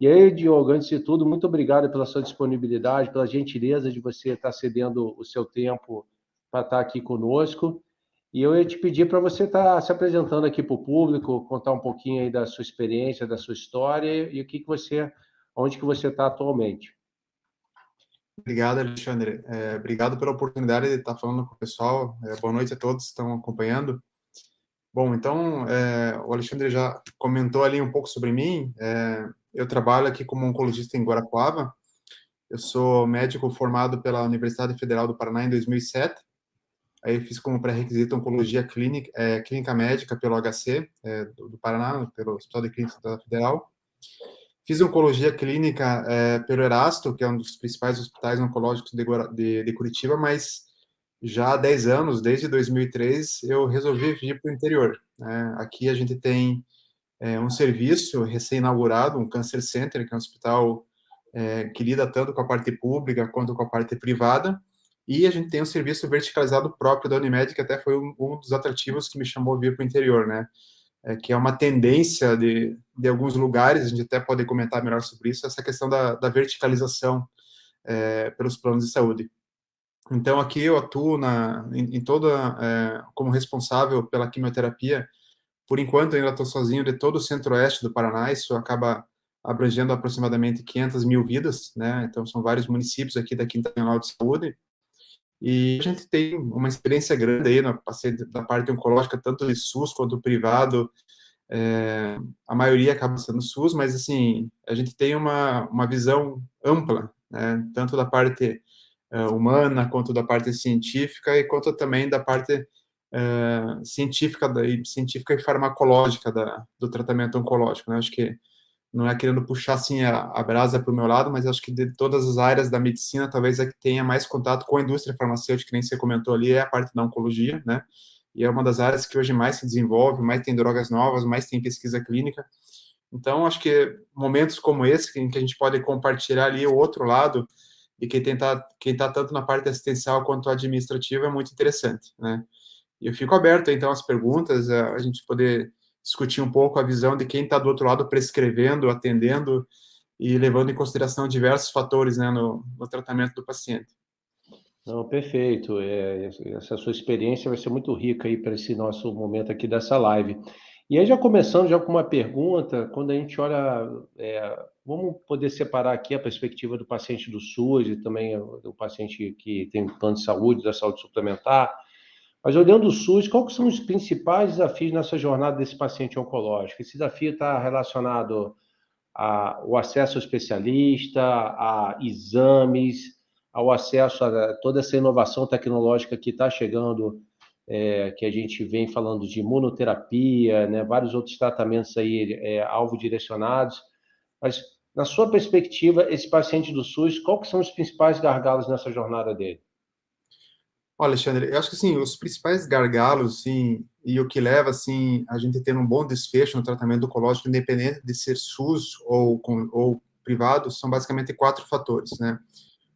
E aí, Diogo, antes de tudo, muito obrigado pela sua disponibilidade, pela gentileza de você estar cedendo o seu tempo para estar aqui conosco. E eu ia te pedir para você estar se apresentando aqui para o público, contar um pouquinho aí da sua experiência, da sua história e onde que você está atualmente. Obrigado, Alexandre. Obrigado pela oportunidade de estar falando com o pessoal. Boa noite a todos que estão acompanhando. Bom, então, o Alexandre já comentou ali um pouco sobre mim. Eu trabalho aqui como oncologista em Guarapuava. Eu sou médico formado pela Universidade Federal do Paraná em 2007. Aí eu fiz como pré-requisito oncologia clínica médica pelo HC do Paraná, pelo Hospital de Clínicas da Federal. Fiz oncologia clínica pelo Erasto, que é um dos principais hospitais oncológicos de Curitiba, mas já há 10 anos, desde 2003, eu resolvi vir para o interior, né? Aqui a gente tem um serviço recém-inaugurado, um Cancer Center, que é um hospital que lida tanto com a parte pública quanto com a parte privada, e a gente tem um serviço verticalizado próprio da Unimed, que até foi um dos atrativos que me chamou a vir para o interior, né? Que é uma tendência de alguns lugares, a gente até pode comentar melhor sobre isso, essa questão da verticalização pelos planos de saúde. Então, aqui eu atuo como responsável pela quimioterapia. Por enquanto, eu ainda estou sozinho de todo o centro-oeste do Paraná, isso acaba abrangendo aproximadamente 500 mil vidas, né? Então, são vários municípios aqui da Quinta Regional de Saúde. E a gente tem uma experiência grande aí da parte oncológica, tanto de SUS quanto privado. A maioria acaba sendo SUS, mas, assim, a gente tem uma visão ampla, né? Tanto da parte humana, quanto da parte científica, e quanto também da parte científica e farmacológica do tratamento oncológico, né? Acho que não é querendo puxar assim a brasa para o meu lado, mas acho que de todas as áreas da medicina, talvez a que tenha mais contato com a indústria farmacêutica, que nem você comentou ali, é a parte da oncologia, né? E é uma das áreas que hoje mais se desenvolve, mais tem drogas novas, mais tem pesquisa clínica. Então, acho que momentos como esse, em que a gente pode compartilhar ali o outro lado, e quem tá tanto na parte assistencial quanto administrativa, é muito interessante, né? E eu fico aberto, então, às perguntas, a gente poder discutir um pouco a visão de quem está do outro lado prescrevendo, atendendo e levando em consideração diversos fatores, né, no tratamento do paciente. Não, perfeito. Essa sua experiência vai ser muito rica aí para esse nosso momento aqui dessa live. E aí, já começando já com uma pergunta, quando a gente olha, vamos poder separar aqui a perspectiva do paciente do SUS e também do paciente que tem plano de saúde, da saúde suplementar, mas olhando o SUS, quais são os principais desafios nessa jornada desse paciente oncológico? Esse desafio está relacionado ao acesso ao especialista, a exames, ao acesso a toda essa inovação tecnológica que está chegando, que a gente vem falando de imunoterapia, né, vários outros tratamentos aí alvo direcionados. Mas, na sua perspectiva, esse paciente do SUS, quais são os principais gargalos nessa jornada dele? Olha, Alexandre, eu acho que assim, os principais gargalos, assim, e o que leva assim a gente a ter um bom desfecho no tratamento oncológico, independente de ser SUS ou privado, são basicamente 4 fatores, né?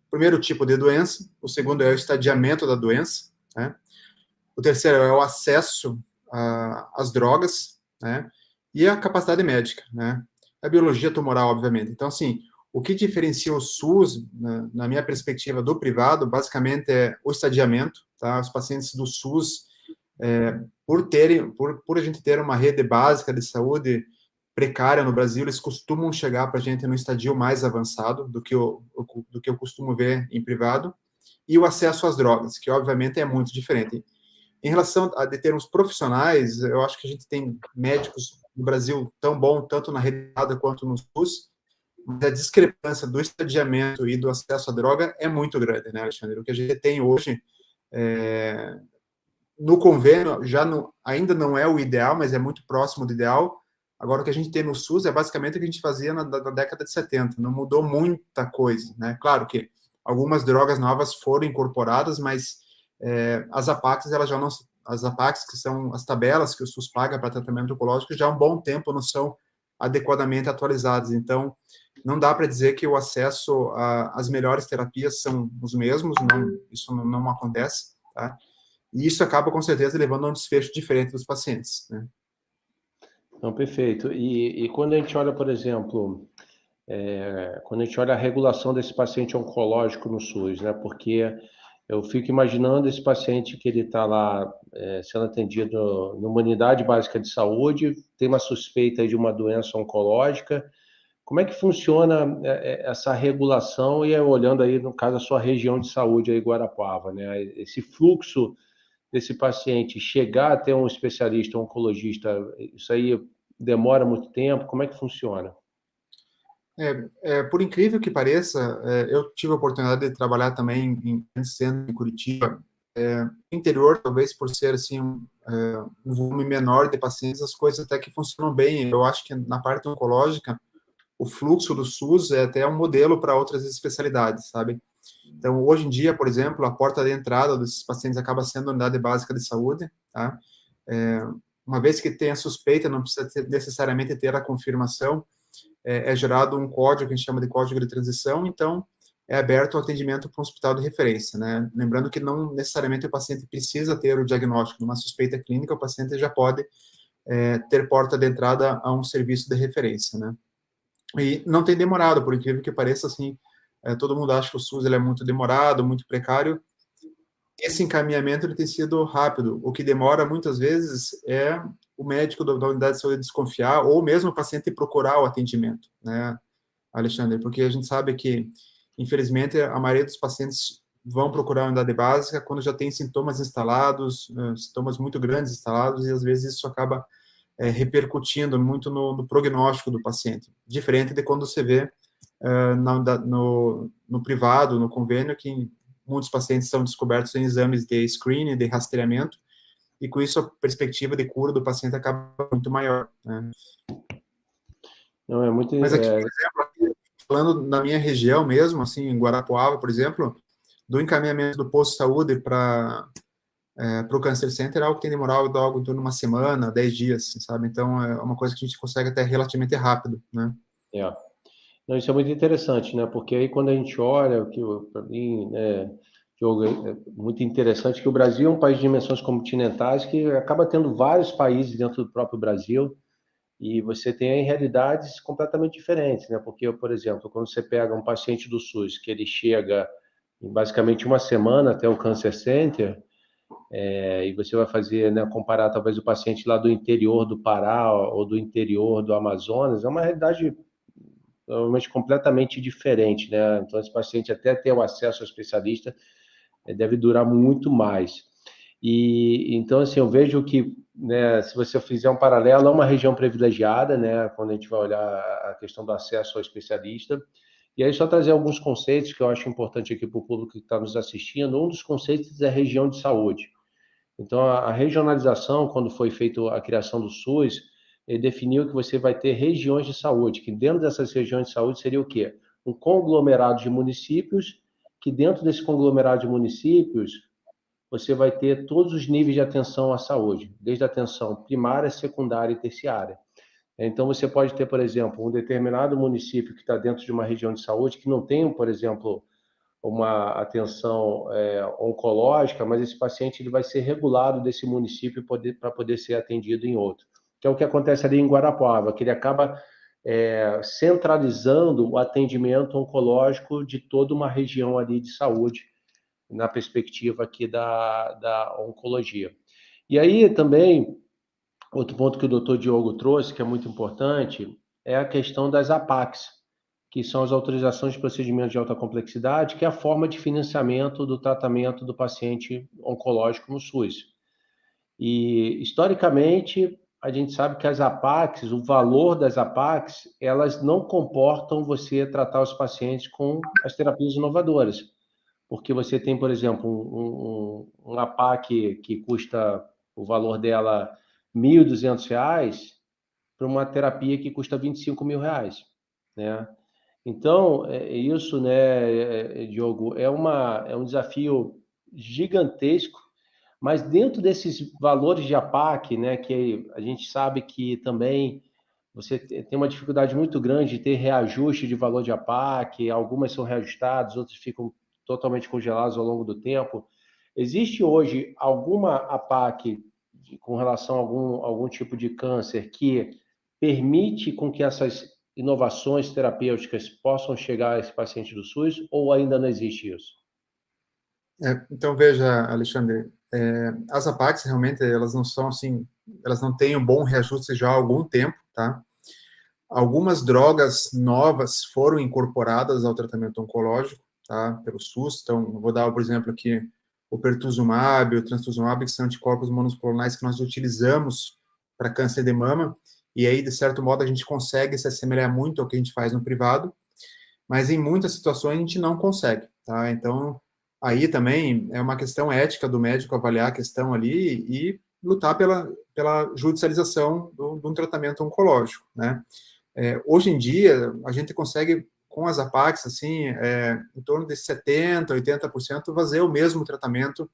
O primeiro, o tipo de doença; o segundo é o estadiamento da doença, né? O terceiro é o acesso às drogas, né? E a capacidade médica, né? A biologia tumoral, obviamente. Então, assim, o que diferencia o SUS, na minha perspectiva, do privado, basicamente é o estadiamento, tá? Os pacientes do SUS, por a gente ter uma rede básica de saúde precária no Brasil, eles costumam chegar para a gente no estadio mais avançado do que eu costumo ver em privado, e o acesso às drogas, que obviamente é muito diferente. Em relação a de termos profissionais, eu acho que a gente tem médicos no Brasil tão bom, tanto na rede privada quanto no SUS, mas a discrepância do estadiamento e do acesso à droga é muito grande, né, Alexandre? O que a gente tem hoje no convênio ainda não é o ideal, mas é muito próximo do ideal. Agora, o que a gente tem no SUS é basicamente o que a gente fazia na década de 70, não mudou muita coisa, né? Claro que algumas drogas novas foram incorporadas, mas as APACs, elas já não... As APACs, que são as tabelas que o SUS paga para tratamento oncológico, já há um bom tempo não são adequadamente atualizadas. Então, não dá para dizer que o acesso às melhores terapias são os mesmos, isso não acontece, tá? E isso acaba, com certeza, levando a um desfecho diferente dos pacientes, né? Não, perfeito. E quando a gente olha, por exemplo, quando a gente olha a regulação desse paciente oncológico no SUS, né? Porque eu fico imaginando esse paciente que ele está lá sendo atendido numa unidade básica de saúde, tem uma suspeita de uma doença oncológica. Como é que funciona essa regulação e olhando aí, no caso, a sua região de saúde aí, Guarapuava, né? Esse fluxo desse paciente chegar a ter um especialista, um oncologista, isso aí demora muito tempo? Como é que funciona? Por incrível que pareça, eu tive a oportunidade de trabalhar também em centro em Curitiba. No interior, talvez por ser assim um volume menor de pacientes, as coisas até que funcionam bem. Eu acho que na parte oncológica, o fluxo do SUS é até um modelo para outras especialidades, sabe? Então, hoje em dia, por exemplo, a porta de entrada desses pacientes acaba sendo a unidade básica de saúde, tá? É, uma vez que tem a suspeita, não precisa necessariamente ter a confirmação, é gerado um código que a gente chama de código de transição, então é aberto o atendimento para um hospital de referência, né? Lembrando que não necessariamente o paciente precisa ter o diagnóstico, numa suspeita clínica, o paciente já pode ter porta de entrada a um serviço de referência, né? E não tem demorado, por incrível que pareça, assim, todo mundo acha que o SUS ele é muito demorado, muito precário. Esse encaminhamento ele tem sido rápido. O que demora muitas vezes é o médico da unidade de saúde desconfiar ou mesmo o paciente procurar o atendimento, né, Alexandre? Porque a gente sabe que, infelizmente, a maioria dos pacientes vão procurar a unidade básica quando já tem sintomas instalados, sintomas muito grandes instalados, e às vezes isso acaba repercutindo muito no prognóstico do paciente. Diferente de quando você vê no privado, no convênio, que muitos pacientes são descobertos em exames de screening, de rastreamento, e com isso a perspectiva de cura do paciente acaba muito maior, né? Não, é muito. Mas aqui, por exemplo, falando na minha região mesmo, assim, em Guarapuava, por exemplo, do encaminhamento do posto de saúde para o Cancer Center é algo que tem demorado algo em torno de uma semana, 10 dias, assim, sabe? Então, é uma coisa que a gente consegue até relativamente rápido, né? É. Não, isso é muito interessante, né? Porque aí quando a gente olha, o que para mim, né, Diogo, é muito interessante que o Brasil é um país de dimensões continentais que acaba tendo vários países dentro do próprio Brasil e você tem realidades completamente diferentes, né? Porque, por exemplo, quando você pega um paciente do SUS que ele chega em basicamente uma semana até o Cancer Center, e você vai fazer, né, comparar talvez o paciente lá do interior do Pará ou do interior do Amazonas, é uma realidade provavelmente completamente diferente, né? Então, esse paciente até ter o acesso ao especialista deve durar muito mais. E então, assim, eu vejo que, né, se você fizer um paralelo, é uma região privilegiada, né? Quando a gente vai olhar a questão do acesso ao especialista. E aí, só trazer alguns conceitos que eu acho importante aqui para o público que está nos assistindo. Um dos conceitos é região de saúde. Então, a regionalização, quando foi feita a criação do SUS, ele definiu que você vai ter regiões de saúde, que dentro dessas regiões de saúde seria o quê? Um conglomerado de municípios, que dentro desse conglomerado de municípios, você vai ter todos os níveis de atenção à saúde, desde a atenção primária, secundária e terciária. Então, você pode ter, por exemplo, um determinado município que está dentro de uma região de saúde que não tem, por exemplo, uma atenção oncológica, mas esse paciente ele vai ser regulado desse município para poder ser atendido em outro. Que é o que acontece ali em Guarapuava, que ele acaba centralizando o atendimento oncológico de toda uma região ali de saúde, na perspectiva aqui da oncologia. E aí também, outro ponto que o doutor Diogo trouxe, que é muito importante, é a questão das APACs, que são as autorizações de procedimento de alta complexidade, que é a forma de financiamento do tratamento do paciente oncológico no SUS. E, historicamente, a gente sabe que as APACs, o valor das APACs, elas não comportam você tratar os pacientes com as terapias inovadoras. Porque você tem, por exemplo, um APAC que custa o valor dela R$ 1.200 para uma terapia que custa R$ 25.000, né? Então, isso, né, Diogo, é um desafio gigantesco, mas dentro desses valores de APAC, né, que a gente sabe que também você tem uma dificuldade muito grande de ter reajuste de valor de APAC, algumas são reajustadas, outras ficam totalmente congeladas ao longo do tempo. Existe hoje alguma APAC com relação a algum tipo de câncer que permite com que essas inovações terapêuticas possam chegar a esse paciente do SUS, ou ainda não existe isso? Então, veja, Alexandre, as APACs realmente, elas não são assim, elas não têm um bom reajuste já há algum tempo, tá? Algumas drogas novas foram incorporadas ao tratamento oncológico, tá? Pelo SUS. Então, vou dar, por exemplo, aqui o pertuzumab, o trastuzumab, que são anticorpos monoclonais que nós utilizamos para câncer de mama, e aí, de certo modo, a gente consegue se assemelhar muito ao que a gente faz no privado, mas em muitas situações a gente não consegue, tá? Então, aí também é uma questão ética do médico avaliar a questão ali e lutar pela judicialização de um tratamento oncológico, né? Hoje em dia, a gente consegue, com as APACs, assim, em torno de 70%, 80% fazer o mesmo tratamento,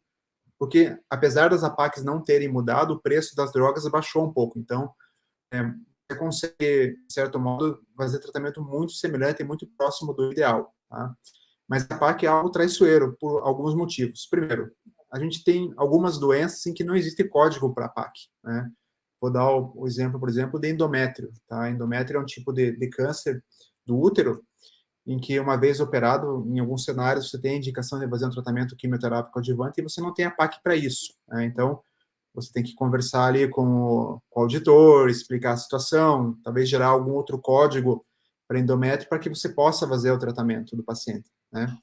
porque apesar das APACs não terem mudado, o preço das drogas baixou um pouco. Então, você consegue, de certo modo, fazer tratamento muito semelhante e muito próximo do ideal, tá? Mas a APAC é algo traiçoeiro por alguns motivos. Primeiro, a gente tem algumas doenças em que não existe código para a APAC, né? Vou dar o exemplo, por exemplo, de endométrio, tá? Endométrio é um tipo de câncer do útero, em que uma vez operado, em alguns cenários, você tem a indicação de fazer um tratamento quimioterápico adjuvante e você não tem a PAC para isso, né? Então, você tem que conversar ali com o auditor, explicar a situação, talvez gerar algum outro código para endométrio para que você possa fazer o tratamento do paciente, né?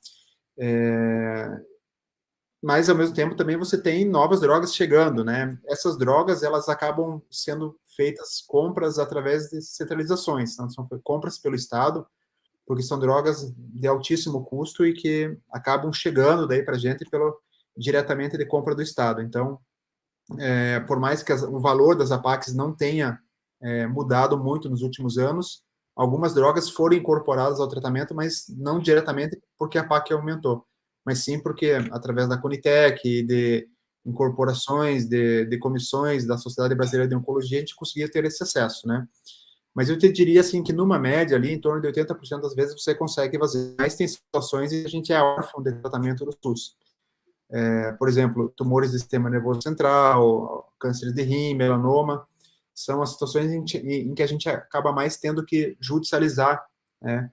Mas, ao mesmo tempo, também você tem novas drogas chegando, né? Essas drogas, elas acabam sendo feitas compras através de centralizações, então, são compras pelo Estado, porque são drogas de altíssimo custo e que acabam chegando daí para a gente diretamente de compra do Estado. Então, por mais que o valor das APACs não tenha mudado muito nos últimos anos, algumas drogas foram incorporadas ao tratamento, mas não diretamente porque a PAC aumentou, mas sim porque, através da Conitec, de incorporações, de comissões da Sociedade Brasileira de Oncologia, a gente conseguia ter esse acesso, né? Mas eu te diria, assim, que numa média ali, em torno de 80% das vezes você consegue fazer. Mas tem situações em que a gente é órfão de tratamento do SUS. Por exemplo, tumores do sistema nervoso central, câncer de rim, melanoma, são as situações em que a gente acaba mais tendo que judicializar, né,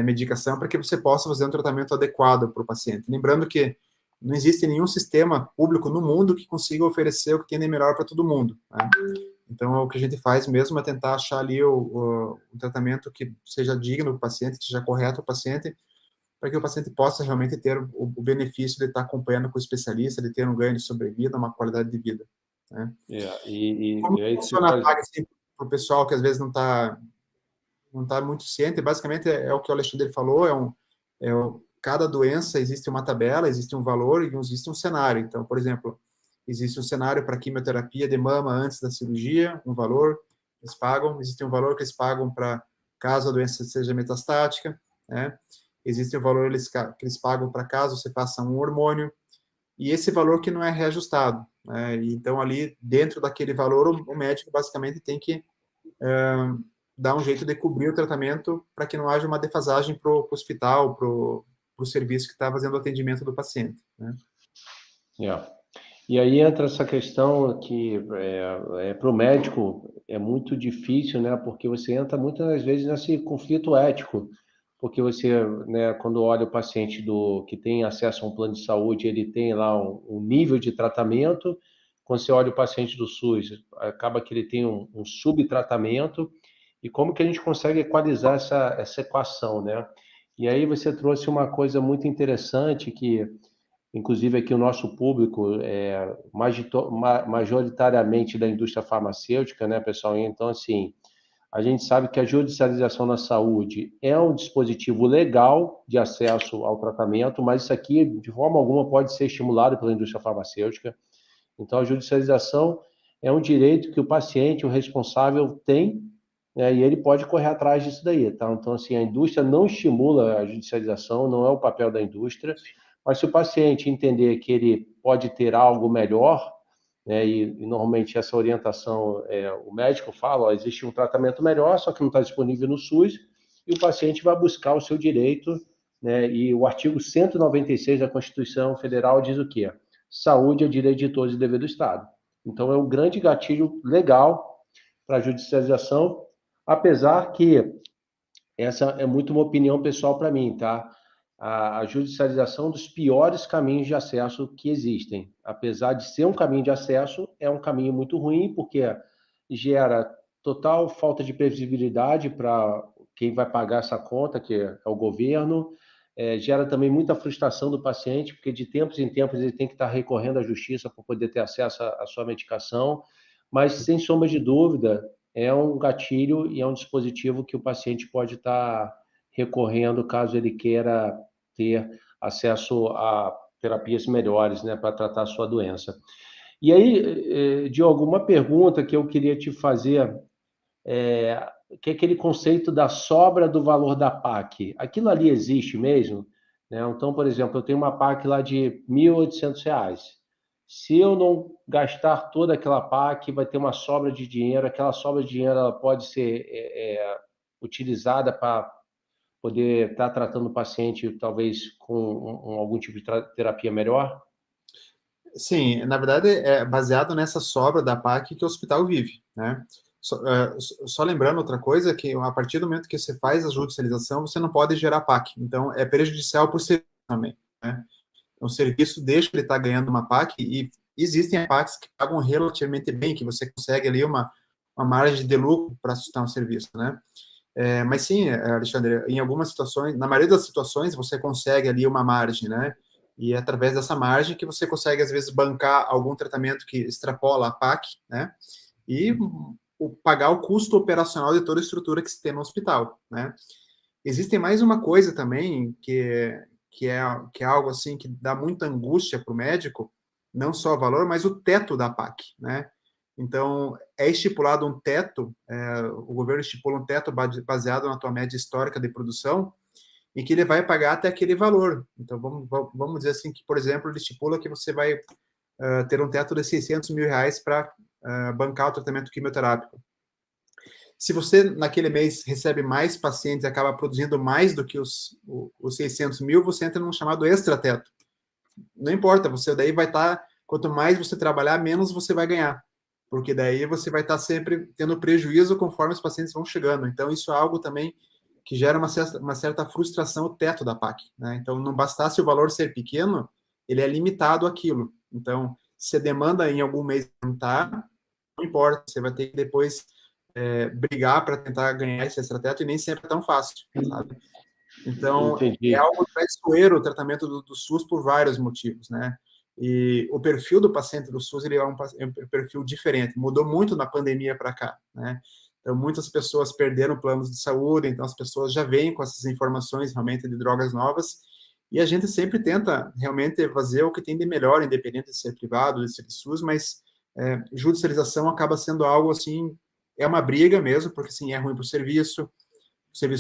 medicação para que você possa fazer um tratamento adequado para o paciente. Lembrando que não existe nenhum sistema público no mundo que consiga oferecer o que tem de melhor para todo mundo, né? Então, o que a gente faz mesmo é tentar achar ali o tratamento que seja digno do paciente, que seja correto para o paciente, para que o paciente possa realmente ter o benefício de estar acompanhando com o especialista, de ter um ganho de sobrevida, uma qualidade de vida, né? Como Aí você funciona a faz... PAC, assim, para o pessoal que às vezes não tá muito ciente? Basicamente é o que o Alexandre falou, cada doença existe uma tabela, existe um valor e existe um cenário. Então, por exemplo, existe um cenário para quimioterapia de mama antes da cirurgia, um valor que eles pagam, existe um valor que eles pagam para caso a doença seja metastática, né? Existe um valor que eles pagam para caso você faça um hormônio, e esse valor que não é reajustado, né? Então, ali, dentro daquele valor, o médico basicamente tem que dar um jeito de cobrir o tratamento para que não haja uma defasagem para o hospital, para o serviço que está fazendo o atendimento do paciente, né? E aí entra essa questão que para o médico é muito difícil, né? Porque você entra muitas vezes nesse conflito ético, porque você, né, quando olha o paciente que tem acesso a um plano de saúde, ele tem lá um nível de tratamento. Quando você olha o paciente do SUS, acaba que ele tem um subtratamento. E como que a gente consegue equalizar essa equação, né? E aí você trouxe uma coisa muito interessante que, inclusive, aqui o nosso público é majoritariamente da indústria farmacêutica, né, pessoal? Então, assim, a gente sabe que a judicialização na saúde é um dispositivo legal de acesso ao tratamento, mas isso aqui, de forma alguma, pode ser estimulado pela indústria farmacêutica. Então, a judicialização é um direito que o paciente, o responsável, tem, né, e ele pode correr atrás disso daí, tá? Então, assim, a indústria não estimula a judicialização, não é o papel da indústria, mas se o paciente entender que ele pode ter algo melhor, né, e normalmente essa orientação, o médico fala, ó, existe um tratamento melhor, só que não está disponível no SUS, e o paciente vai buscar o seu direito, né, e o artigo 196 da Constituição Federal diz o quê? Saúde é direito de todos e dever do Estado. Então, é um grande gatilho legal para a judicialização, apesar que essa é muito uma opinião pessoal para mim, tá? A judicialização é um dos piores caminhos de acesso que existem. Apesar de ser um caminho de acesso, é um caminho muito ruim, porque gera total falta de previsibilidade para quem vai pagar essa conta, que é o governo. Gera também muita frustração do paciente, porque de tempos em tempos ele tem que estar recorrendo à justiça para poder ter acesso à sua medicação. Mas, sem sombra de dúvida, é um gatilho e é um dispositivo que o paciente pode estar recorrendo caso ele queira ter acesso a terapias melhores, né, para tratar a sua doença. E aí, Diogo, uma pergunta que eu queria te fazer que é aquele conceito da sobra do valor da PAC. Aquilo ali existe mesmo? Né? Então, por exemplo, eu tenho uma PAC lá de R$ 1.800. Se eu não gastar toda aquela PAC, vai ter uma sobra de dinheiro. Aquela sobra de dinheiro ela pode ser utilizada para poder estar tratando o paciente, talvez com algum tipo de terapia melhor? Sim, na verdade é baseado nessa sobra da PAC que o hospital vive, né? Só lembrando outra coisa, que a partir do momento que você faz a judicialização, você não pode gerar PAC, então é prejudicial para o serviço também, né? Então, o serviço deixa ele estar ganhando uma PAC e existem PACs que pagam relativamente bem, que você consegue ali uma margem de lucro para sustentar um serviço, né? Mas sim, Alexandre, em algumas situações, na maioria das situações, você consegue ali uma margem, né? E é através dessa margem que você consegue, às vezes, bancar algum tratamento que extrapola a PAC, né? E pagar o custo operacional de toda a estrutura que se tem no hospital, né? Existe mais uma coisa também, que é algo assim que dá muita angústia para o médico, não só o valor, mas o teto da PAC, né? Então, é estipulado um teto, o governo estipula um teto baseado na tua média histórica de produção, em que ele vai pagar até aquele valor. Então, vamos dizer assim que, por exemplo, ele estipula que você vai ter um teto de R$ 600.000 para bancar o tratamento quimioterápico. Se você, naquele mês, recebe mais pacientes e acaba produzindo mais do que os 600 mil, você entra num chamado extra-teto. Não importa, você daí vai estar, quanto mais você trabalhar, menos você vai ganhar. Porque daí você vai estar sempre tendo prejuízo conforme os pacientes vão chegando. Então, isso é algo também que gera uma certa frustração, o teto da PAC, né? Então, não bastasse o valor ser pequeno, ele é limitado àquilo. Então, se a demanda em algum mês aumentar, não importa, você vai ter que depois brigar para tentar ganhar esse extrateto e nem sempre é tão fácil, sabe? Então, é Entendi. algo traiçoeiro o tratamento do SUS por vários motivos, né? E o perfil do paciente do SUS ele é um perfil diferente, mudou muito na pandemia para cá, né? Então, muitas pessoas perderam planos de saúde, então as pessoas já vêm com essas informações realmente de drogas novas, e a gente sempre tenta realmente fazer o que tem de melhor, independente de ser privado, de ser SUS, mas judicialização acaba sendo algo assim, é uma briga mesmo, porque assim, é ruim para o serviço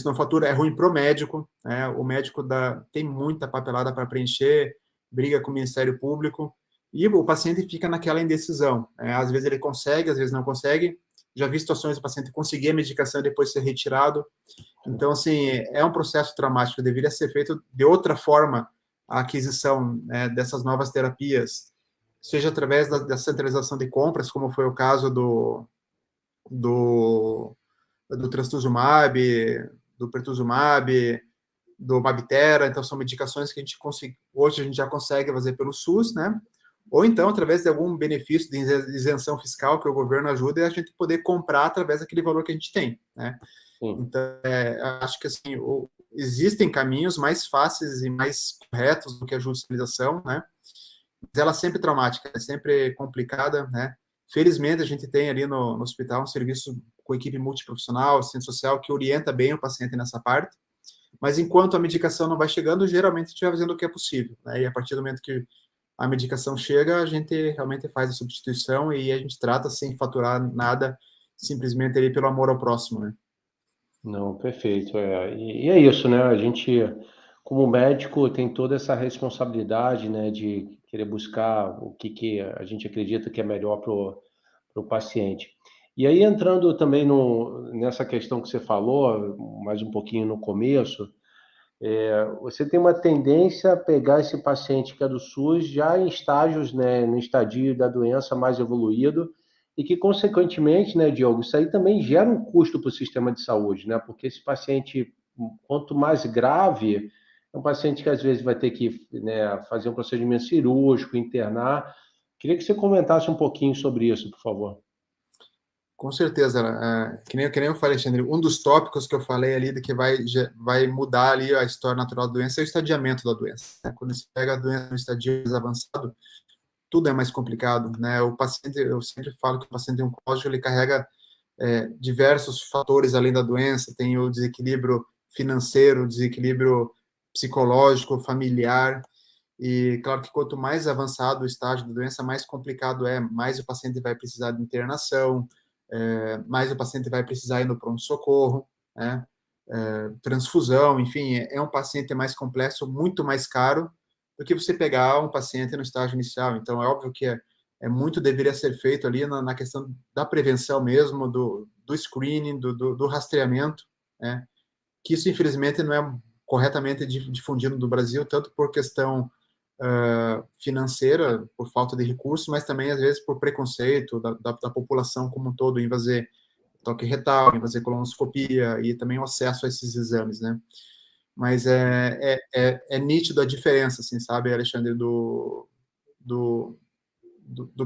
não fatura, é ruim para o médico, né? O médico tem muita papelada para preencher, briga com o Ministério Público, e o paciente fica naquela indecisão, né? Às vezes ele consegue, às vezes não consegue, já vi situações do paciente conseguir a medicação e depois ser retirado, então, assim, é um processo traumático, deveria ser feito de outra forma a aquisição, né, dessas novas terapias, seja através da centralização de compras, como foi o caso do, do trastuzumab, do pertuzumab, do Mabtera, então são medicações que hoje a gente já consegue fazer pelo SUS, né? Ou então através de algum benefício de isenção fiscal que o governo ajuda e a gente poder comprar através daquele valor que a gente tem, né? Sim. Então, acho que assim, existem caminhos mais fáceis e mais corretos do que a judicialização, né? Mas ela é sempre traumática, é sempre complicada, né? Felizmente, a gente tem ali no hospital um serviço com equipe multiprofissional, assistente social, que orienta bem o paciente nessa parte, mas enquanto a medicação não vai chegando, geralmente a gente vai fazendo o que é possível, né? E a partir do momento que a medicação chega, a gente realmente faz a substituição e a gente trata sem faturar nada, simplesmente ali pelo amor ao próximo, né? Não, perfeito. E é isso, né? A gente, como médico, tem toda essa responsabilidade, né, de querer buscar o que a gente acredita que é melhor para o paciente. E aí, entrando também nessa questão que você falou, mais um pouquinho no começo, você tem uma tendência a pegar esse paciente que é do SUS já em estágios, né, no estadio da doença mais evoluído, e que, consequentemente, né, Diogo, isso aí também gera um custo para o sistema de saúde, né? Porque esse paciente quanto mais grave, é um paciente que às vezes vai ter que, né, fazer um procedimento cirúrgico, internar. Queria que você comentasse um pouquinho sobre isso, por favor. Com certeza, que nem eu falei, Alexandre, um dos tópicos que eu falei ali de que vai mudar ali a história natural da doença é o estadiamento da doença, né? Quando você pega a doença no estadio mais avançado, tudo é mais complicado, né? O paciente, eu sempre falo que o paciente oncológico, ele carrega diversos fatores além da doença, tem o desequilíbrio financeiro, o desequilíbrio psicológico, familiar, e claro que quanto mais avançado o estágio da doença, mais complicado é, mais o paciente vai precisar de internação, mais o paciente vai precisar ir no pronto-socorro, né? Transfusão, enfim, é um paciente mais complexo, muito mais caro do que você pegar um paciente no estágio inicial. Então, é óbvio que muito deveria ser feito ali na questão da prevenção mesmo, do screening, do rastreamento, né? Que isso, infelizmente, não é corretamente difundido no Brasil, tanto por questão financeira, por falta de recursos, mas também, às vezes, por preconceito da população como um todo em fazer toque retal, em fazer colonoscopia e também o acesso a esses exames, né? Mas é nítido a diferença, assim, sabe, Alexandre, do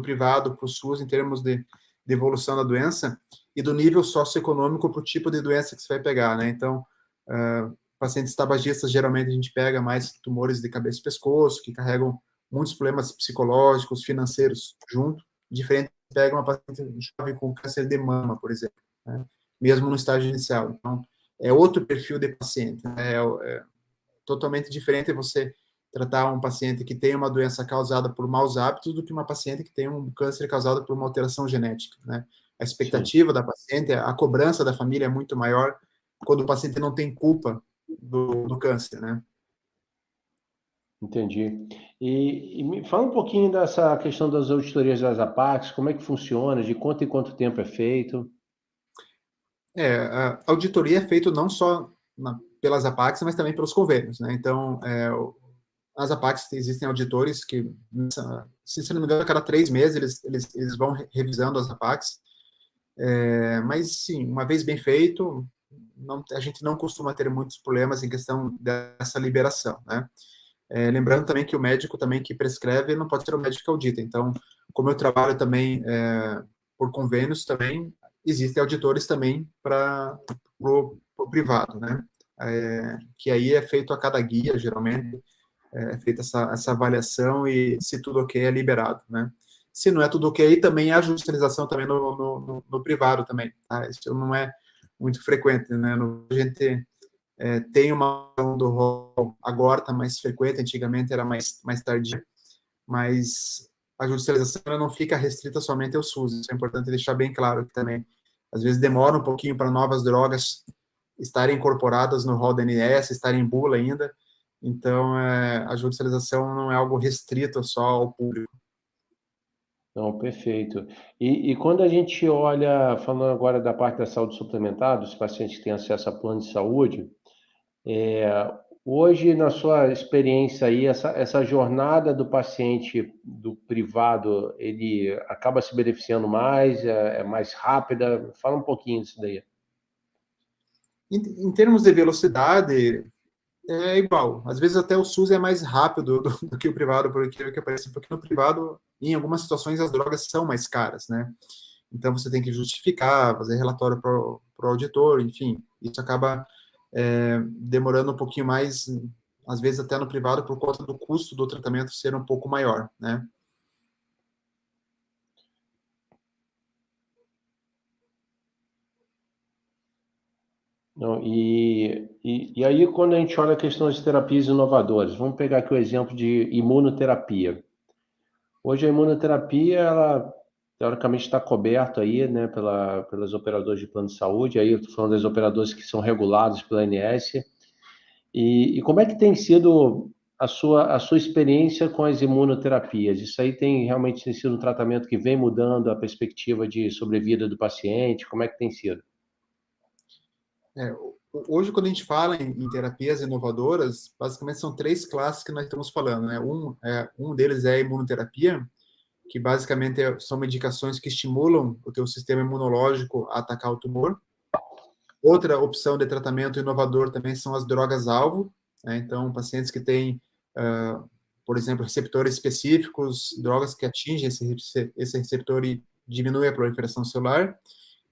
privado para o SUS em termos de evolução da doença e do nível socioeconômico para o tipo de doença que você vai pegar, né? Então, pacientes tabagistas, geralmente a gente pega mais tumores de cabeça e pescoço, que carregam muitos problemas psicológicos, financeiros junto, diferente de pega uma paciente jovem com câncer de mama, por exemplo, né? Mesmo no estágio inicial. Então, é outro perfil de paciente, né? É totalmente diferente você tratar um paciente que tem uma doença causada por maus hábitos do que uma paciente que tem um câncer causado por uma alteração genética, né? A expectativa da paciente, a cobrança da família é muito maior quando o paciente não tem culpa do câncer, né? Entendi. E me fala um pouquinho dessa questão das auditorias das APACs, como é que funciona, de quanto em quanto tempo é feito? A auditoria é feita não só pelas APACs, mas também pelos convênios, né? Então, as APACs existem auditores que, se não me engano, a cada 3 meses eles vão revisando as APACs, mas sim, uma vez bem feito, a gente não costuma ter muitos problemas em questão dessa liberação, né? Lembrando também que o médico também que prescreve não pode ser o médico que audita. Então, como eu trabalho também por convênios também, existem auditores também para o privado, né? Que aí é feito a cada guia, geralmente, é feita essa avaliação e se tudo ok é liberado, né? Se não é tudo ok, também há judicialização também no privado também, tá? Isso não é muito frequente, né? A gente tem uma do rol, agora está mais frequente, antigamente era mais tardia, mas a judicialização ela não fica restrita somente ao SUS, isso é importante deixar bem claro que também, às vezes demora um pouquinho para novas drogas estarem incorporadas no rol da ANS, estarem em bula ainda, então a judicialização não é algo restrito só ao público. Não, perfeito. E quando a gente olha, falando agora da parte da saúde suplementar, dos pacientes que têm acesso a plano de saúde, hoje, na sua experiência aí, essa jornada do paciente do privado, ele acaba se beneficiando mais, é mais rápida? Fala um pouquinho disso daí. Em termos de velocidade, é igual. Às vezes até o SUS é mais rápido do que o privado, por incrível que pareça, porque no privado, em algumas situações, as drogas são mais caras, né? Então você tem que justificar, fazer relatório para o auditor, enfim, isso acaba demorando um pouquinho mais, às vezes até no privado, por conta do custo do tratamento ser um pouco maior, né? Não, e aí, quando a gente olha a questão das terapias inovadoras, vamos pegar aqui o exemplo de imunoterapia. Hoje a imunoterapia, ela teoricamente está coberta aí, né, pelas operadoras de plano de saúde, aí eu estou falando das operadoras que são reguladas pela ANS, e como é que tem sido a sua experiência com as imunoterapias? Isso aí realmente tem sido um tratamento que vem mudando a perspectiva de sobrevida do paciente? Como é que tem sido? Hoje, quando a gente fala em terapias inovadoras, basicamente são 3 classes que nós estamos falando, né? Um deles é a imunoterapia, que basicamente são medicações que estimulam o teu sistema imunológico a atacar o tumor. Outra opção de tratamento inovador também são as drogas-alvo, né? Então, pacientes que têm, por exemplo, receptores específicos, drogas que atingem esse receptor e diminuem a proliferação celular,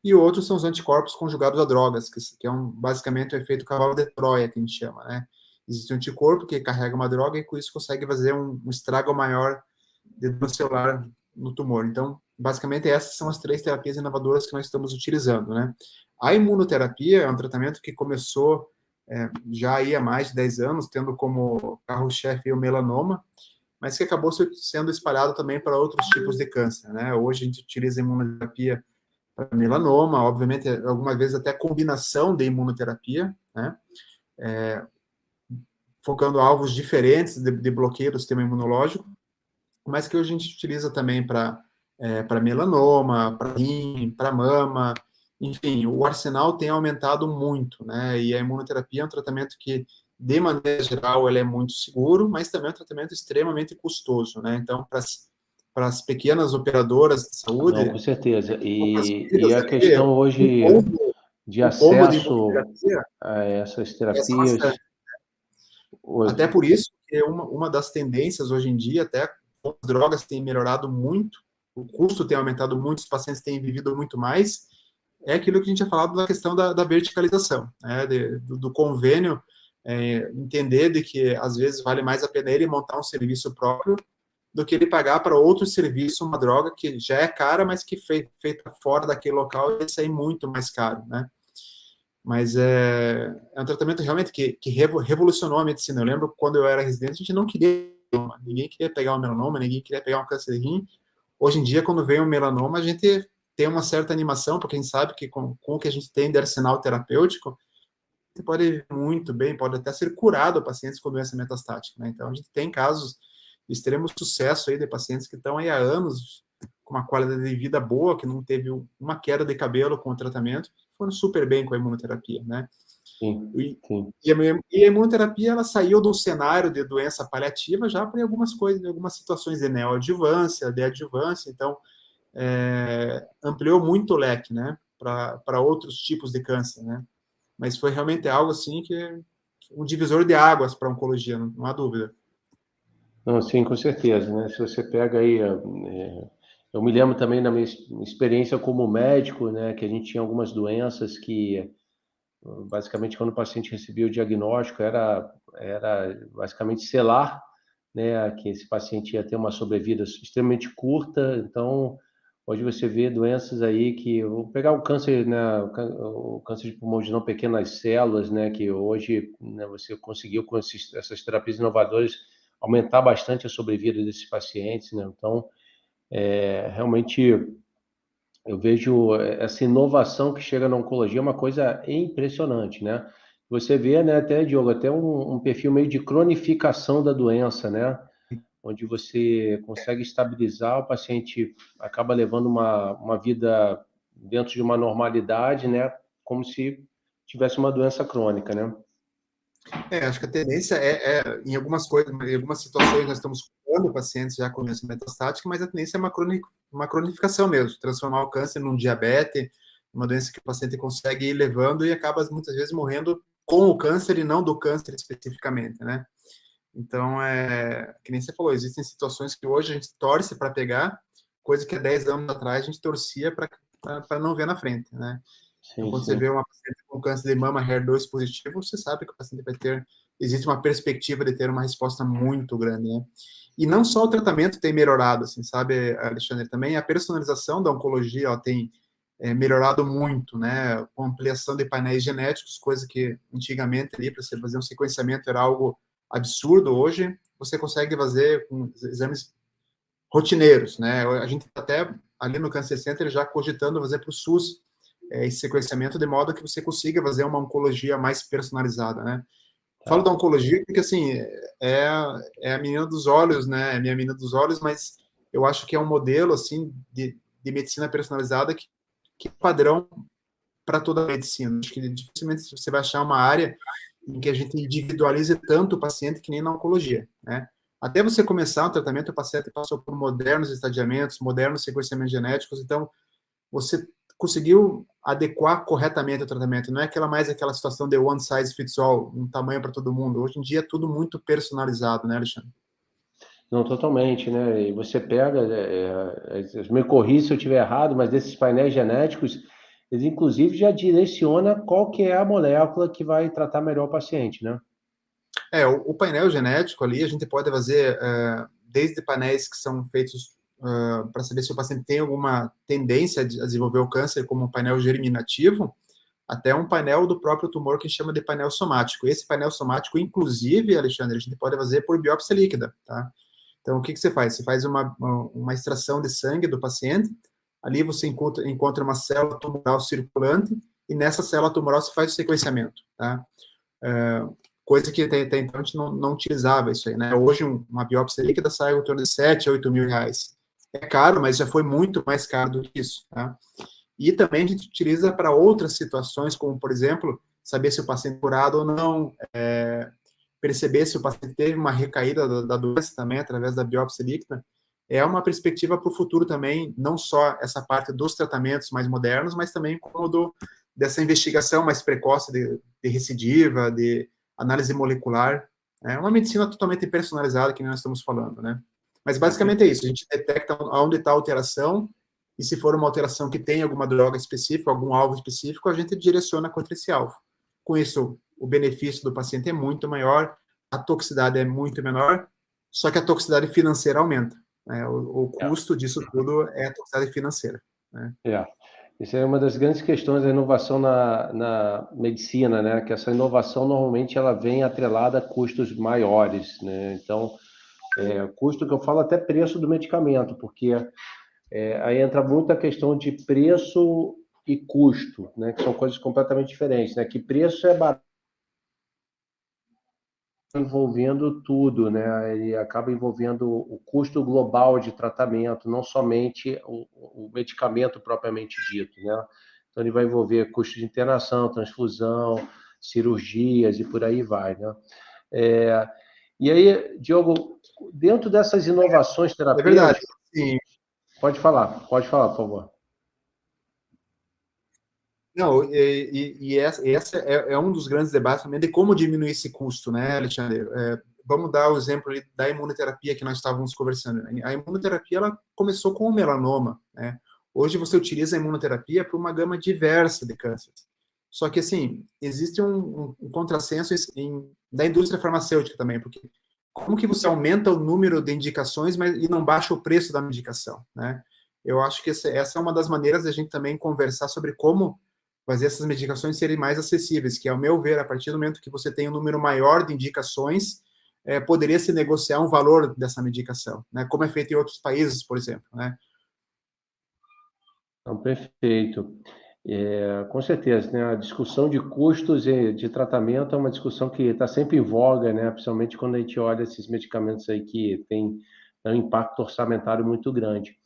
e outros são os anticorpos conjugados a drogas, que é basicamente o efeito cavalo de Troia, que a gente chama, né? Existe um anticorpo que carrega uma droga e com isso consegue fazer um estrago maior de dano celular no tumor. Então, basicamente, essas são as 3 terapias inovadoras que nós estamos utilizando, né? A imunoterapia é um tratamento que começou já aí há mais de 10 anos, tendo como carro-chefe o melanoma, mas que acabou sendo espalhado também para outros tipos de câncer, né? Hoje a gente utiliza a imunoterapia para melanoma, obviamente, algumas vezes até combinação de imunoterapia, né? Focando alvos diferentes de bloqueio do sistema imunológico, mas que hoje a gente utiliza também para melanoma, para rim, para mama, enfim, o arsenal tem aumentado muito, né? E a imunoterapia é um tratamento que, de maneira geral, ele é muito seguro, mas também é um tratamento extremamente custoso, né? Então, para as pequenas operadoras de saúde, Não, com certeza. poucas E vidas a ali, questão hoje de o combo de acesso imunoterapia a essas essa terapias, bastante. Até por isso que uma das tendências hoje em dia, até as drogas têm melhorado muito, o custo tem aumentado muito, os pacientes têm vivido muito mais, é aquilo que a gente tinha falado da questão da verticalização, né, do convênio, entender de que às vezes vale mais a pena ele montar um serviço próprio do que ele pagar para outro serviço uma droga que já é cara, mas que feita fora daquele local vai sair muito mais caro, né? Mas é um tratamento realmente que revolucionou a medicina. Eu lembro quando eu era residente, a gente não queria, ninguém queria pegar um melanoma, ninguém queria pegar um câncer de rim. Hoje em dia, quando vem um melanoma, a gente tem uma certa animação, porque a gente sabe que com o que a gente tem de arsenal terapêutico, você pode viver muito bem, pode até ser curado pacientes com doença metastática, né? Então, a gente tem casos de extremo sucesso aí de pacientes que estão aí há anos com uma qualidade de vida boa, que não teve uma queda de cabelo com o tratamento, foram super bem com a imunoterapia, né? sim, sim. E a imunoterapia, ela saiu do cenário de doença paliativa já para algumas coisas, algumas situações de neoadjuvância, de adjuvância, então ampliou muito o leque, né, para outros tipos de câncer, né? Mas foi realmente algo assim que um divisor de águas para a oncologia, não há dúvida. Não, sim, com certeza, né? Se você pega aí, eu me lembro também da minha experiência como médico, né, que a gente tinha algumas doenças que, basicamente, quando o paciente recebia o diagnóstico, era basicamente selar, né, que esse paciente ia ter uma sobrevida extremamente curta. Então, hoje você vê doenças aí que, vou pegar o câncer, né, o câncer de pulmão de não pequenas células, né, que hoje, né, você conseguiu com essas terapias inovadoras aumentar bastante a sobrevida desses pacientes, né? Então, realmente eu vejo essa inovação que chega na oncologia é uma coisa impressionante, né? Você vê, né, até, Diogo, até um perfil meio de cronificação da doença, né? Onde você consegue estabilizar, o paciente acaba levando uma vida dentro de uma normalidade, né? Como se tivesse uma doença crônica, né? Acho que a tendência em algumas coisas, em algumas situações nós estamos curando pacientes já com doença metastática, mas a tendência é uma cronificação mesmo, transformar o câncer num diabetes, uma doença que o paciente consegue ir levando e acaba muitas vezes morrendo com o câncer e não do câncer especificamente, né? Então, que nem você falou, existem situações que hoje a gente torce para pegar, coisa que há 10 anos atrás a gente torcia para não ver na frente, né? Então, Sim, quando você sim. vê uma paciente com câncer de mama HER2 positivo, você sabe que o paciente vai ter, existe uma perspectiva de ter uma resposta muito grande, né? E não só o tratamento tem melhorado, assim, sabe, Alexandre, também a personalização da oncologia, ela tem melhorado muito, né? Com ampliação de painéis genéticos, coisa que antigamente ali, para você fazer um sequenciamento era algo absurdo, hoje você consegue fazer com exames rotineiros, né? A gente tá até ali no Cancer Center já cogitando fazer para o SUS esse sequenciamento de modo que você consiga fazer uma oncologia mais personalizada, né? Falo da Tá. oncologia porque, assim, é, é a menina dos olhos, né? É a minha menina dos olhos, mas eu acho que é um modelo, assim, de medicina personalizada que é padrão para toda a medicina. Acho que dificilmente você vai achar uma área em que a gente individualize tanto o paciente que nem na oncologia, né? Até você começar o tratamento, o paciente passou por modernos estadiamentos, modernos sequenciamentos genéticos, então você conseguiu adequar corretamente o tratamento. Não é aquela situação de one size fits all, um tamanho para todo mundo. Hoje em dia é tudo muito personalizado, né, Alexandre? Não, totalmente, né? E você pega, me corrija se eu estiver errado, mas desses painéis genéticos, eles inclusive já direciona qual que é a molécula que vai tratar melhor o paciente, né? O painel genético ali, a gente pode fazer desde painéis que são feitos para saber se o paciente tem alguma tendência a desenvolver o câncer, como um painel germinativo, até um painel do próprio tumor que chama de painel somático. Esse painel somático, inclusive, Alexandre, a gente pode fazer por biópsia líquida, tá? Então, o que você faz? Você faz uma extração de sangue do paciente, ali você encontra uma célula tumoral circulante, e nessa célula tumoral você faz o sequenciamento, tá? Coisa que até então a gente não utilizava isso aí, né? Hoje, uma biópsia líquida sai em torno de 7 a 8 mil reais. É caro, mas já foi muito mais caro do que isso, tá? E também a gente utiliza para outras situações, como, por exemplo, saber se o paciente é curado ou não, perceber se o paciente teve uma recaída da doença também, através da biópsia líquida. É uma perspectiva para o futuro também, não só essa parte dos tratamentos mais modernos, mas também como dessa investigação mais precoce de recidiva, de análise molecular. É uma medicina totalmente personalizada que nós estamos falando, né? Mas basicamente é isso, a gente detecta onde está a alteração, e se for uma alteração que tem alguma droga específica, algum alvo específico, a gente direciona contra esse alvo. Com isso, o benefício do paciente é muito maior, a toxicidade é muito menor, só que a toxicidade financeira aumenta. Né? O custo disso tudo é a toxicidade financeira. Né? Isso é uma das grandes questões da inovação na medicina, né? Que essa inovação normalmente ela vem atrelada a custos maiores, né? Então, custo que eu falo até preço do medicamento, porque aí entra muito a questão de preço e custo, né? Que são coisas completamente diferentes, né? Que preço é barato envolvendo tudo, né? Ele acaba envolvendo o custo global de tratamento, não somente o medicamento propriamente dito, né? Então ele vai envolver custo de internação, transfusão, cirurgias e por aí vai, né? E aí, Diogo, dentro dessas inovações É verdade. terapêuticas, Sim. pode falar, por favor. Não, essa é um dos grandes debates também de como diminuir esse custo, né, Alexandre? Vamos dar o exemplo da imunoterapia que nós estávamos conversando. A imunoterapia, ela começou com o melanoma, né? Hoje você utiliza a imunoterapia para uma gama diversa de cânceres. Só que, assim, existe um contrassenso da indústria farmacêutica também, porque como que você aumenta o número de indicações e não baixa o preço da medicação, né? Eu acho que essa é uma das maneiras de a gente também conversar sobre como fazer essas medicações serem mais acessíveis, que, ao meu ver, a partir do momento que você tem um número maior de indicações, poderia se negociar um valor dessa medicação, né? Como é feito em outros países, por exemplo, né? Então, perfeito. Com certeza, né? A discussão de custos e de tratamento é uma discussão que está sempre em voga, né? Principalmente quando a gente olha esses medicamentos aí que têm um impacto orçamentário muito grande.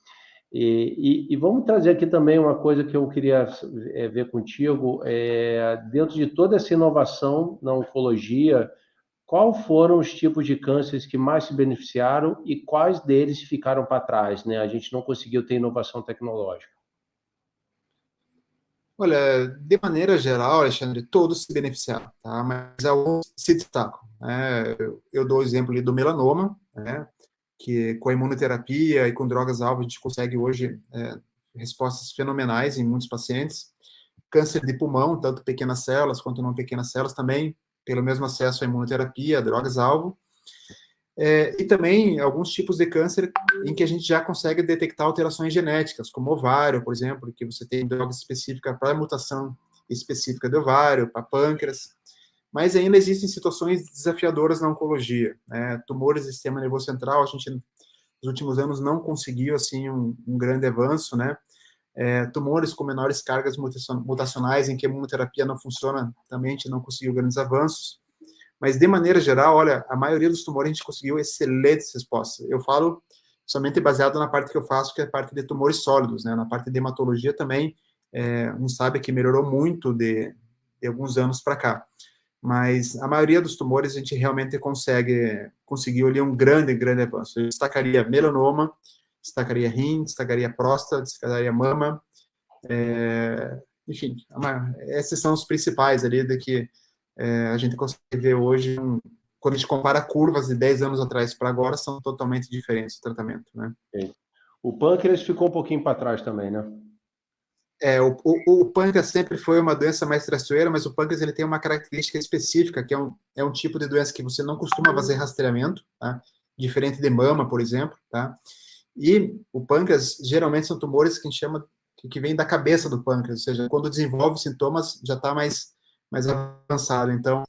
E vamos trazer aqui também uma coisa que eu queria ver contigo, dentro de toda essa inovação na oncologia, qual foram os tipos de cânceres que mais se beneficiaram e quais deles ficaram para trás, né? A gente não conseguiu ter inovação tecnológica. Olha, de maneira geral, Alexandre, todos se beneficiaram, tá? Mas alguns se destacam, né? Eu dou o exemplo ali do melanoma, né? Que com a imunoterapia e com drogas-alvo a gente consegue hoje respostas fenomenais em muitos pacientes. Câncer de pulmão, tanto pequenas células quanto não pequenas células, também pelo mesmo acesso à imunoterapia, drogas-alvo. E também alguns tipos de câncer em que a gente já consegue detectar alterações genéticas, como ovário, por exemplo, que você tem droga específica para a mutação específica do ovário, para pâncreas. Mas ainda existem situações desafiadoras na oncologia, né? Tumores do sistema nervoso central, a gente nos últimos anos não conseguiu assim um grande avanço, né? Tumores com menores cargas mutacionais em que a imunoterapia não funciona, também a gente não conseguiu grandes avanços. Mas, de maneira geral, olha, a maioria dos tumores a gente conseguiu excelentes respostas. Eu falo somente baseado na parte que eu faço, que é a parte de tumores sólidos, né? Na parte de hematologia também, a gente sabe que melhorou muito de alguns anos para cá. Mas a maioria dos tumores a gente realmente conseguiu ali um grande avanço. Eu destacaria melanoma, destacaria rim, destacaria próstata, destacaria mama, Enfim, esses são os principais ali de que a gente consegue ver hoje, quando a gente compara curvas de 10 anos atrás para agora, são totalmente diferentes o tratamento, né? O pâncreas ficou um pouquinho para trás também, né? O pâncreas sempre foi uma doença mais traiçoeira, mas o pâncreas ele tem uma característica específica, que é um tipo de doença que você não costuma fazer rastreamento, tá? Diferente de mama, por exemplo, tá? E o pâncreas, geralmente, são tumores que a gente chama, que vem da cabeça do pâncreas, ou seja, quando desenvolve sintomas, já está mais avançado. Então,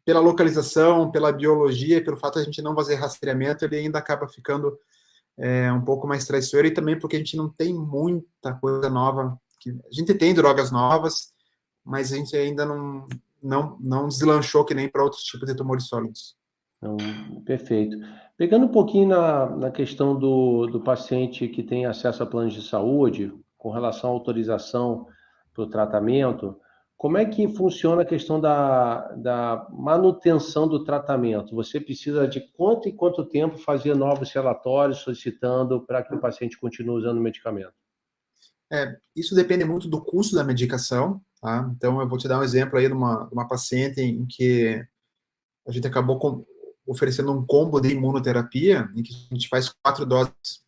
pela localização, pela biologia, pelo fato de a gente não fazer rastreamento, ele ainda acaba ficando um pouco mais traiçoeiro, e também porque a gente não tem muita coisa nova. A gente tem drogas novas, mas a gente ainda não deslanchou que nem para outros tipos de tumores sólidos. Então, perfeito. Pegando um pouquinho na questão do paciente que tem acesso a planos de saúde, com relação à autorização para o tratamento, como é que funciona a questão da manutenção do tratamento? Você precisa de quanto em quanto tempo fazer novos relatórios solicitando para que o paciente continue usando o medicamento? Isso depende muito do custo da medicação, tá? Então, eu vou te dar um exemplo aí de uma paciente em que a gente acabou oferecendo um combo de imunoterapia, em que a gente faz 4 doses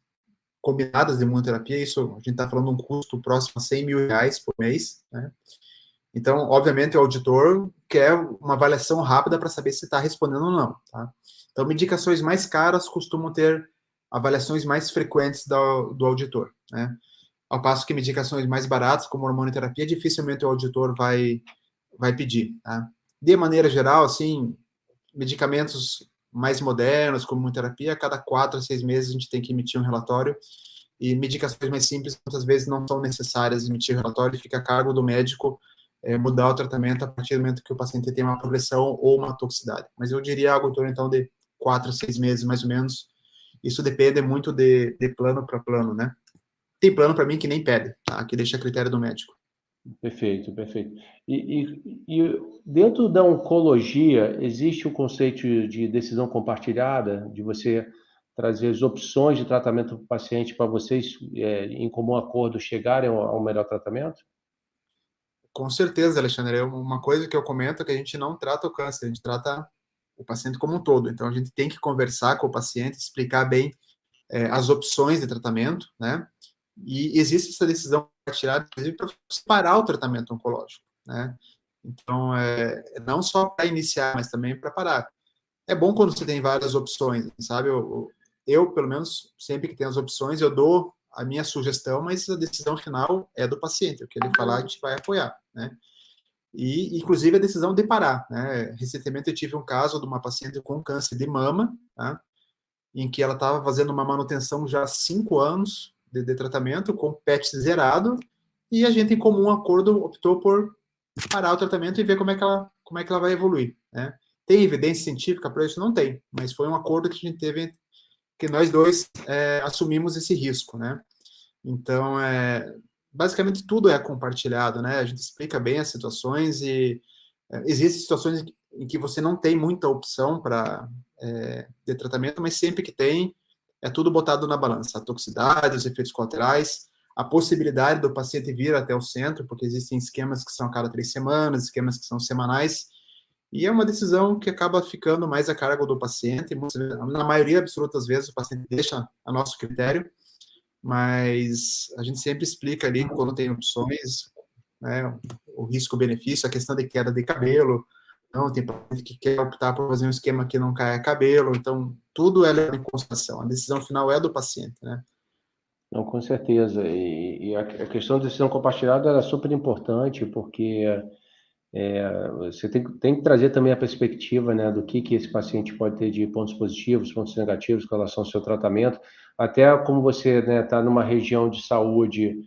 combinadas de imunoterapia. Isso, a gente está falando de um custo próximo a R$100.000 por mês, né? Então, obviamente, o auditor quer uma avaliação rápida para saber se está respondendo ou não, tá? Então, medicações mais caras costumam ter avaliações mais frequentes do auditor, né? Ao passo que medicações mais baratas, como hormonioterapia, dificilmente o auditor vai pedir, tá? De maneira geral, assim, medicamentos mais modernos, como hormonioterapia, a cada 4 a 6 meses a gente tem que emitir um relatório, e medicações mais simples, muitas vezes, não são necessárias emitir relatório, e fica a cargo do médico mudar o tratamento a partir do momento que o paciente tem uma progressão ou uma toxicidade. Mas eu diria algo em torno, então, de 4 a 6 meses, mais ou menos. Isso depende muito de plano para plano, né? Tem plano para mim que nem pede, tá? Que deixa a critério do médico. Perfeito, perfeito. E dentro da oncologia, existe o conceito de decisão compartilhada, de você trazer as opções de tratamento para o paciente para vocês, em comum acordo, chegarem ao melhor tratamento? Com certeza, Alexandre. É uma coisa que eu comento, é que a gente não trata o câncer, a gente trata o paciente como um todo. Então, a gente tem que conversar com o paciente, explicar bem as opções de tratamento, né? E existe essa decisão compartilhada, inclusive, para separar o tratamento oncológico, né? Então, não só para iniciar, mas também para parar. É bom quando você tem várias opções, sabe? Eu, pelo menos, sempre que tenho as opções, eu dou a minha sugestão, mas a decisão final é do paciente. O que ele falar, a gente vai apoiar, né? E, inclusive, a decisão de parar, né? Recentemente eu tive um caso de uma paciente com câncer de mama, tá? Em que ela estava fazendo uma manutenção já há 5 anos de tratamento, com PET zerado, e a gente, em comum acordo, optou por parar o tratamento e ver como é que ela vai evoluir, né? Tem evidência científica para isso? Não tem, mas foi um acordo que a gente teve, que nós dois assumimos esse risco, né? Então, basicamente tudo é compartilhado, né? A gente explica bem as situações e existem situações em que você não tem muita opção de tratamento, mas sempre que tem, é tudo botado na balança. A toxicidade, os efeitos colaterais, a possibilidade do paciente vir até o centro, porque existem esquemas que são a cada 3 semanas, esquemas que são semanais, e é uma decisão que acaba ficando mais a cargo do paciente. Na maioria absoluta das vezes, o paciente deixa a nosso critério, mas a gente sempre explica ali, quando tem opções, né, o risco-benefício, a questão de queda de cabelo. Não, tem paciente que quer optar por fazer um esquema que não caia cabelo, então tudo é levado em consideração. A decisão final é do paciente, né? Não, com certeza. E a questão da decisão compartilhada é super importante, porque você tem que trazer também a perspectiva, né, do que esse paciente pode ter de pontos positivos, pontos negativos com relação ao seu tratamento, até como você, né, está numa região de saúde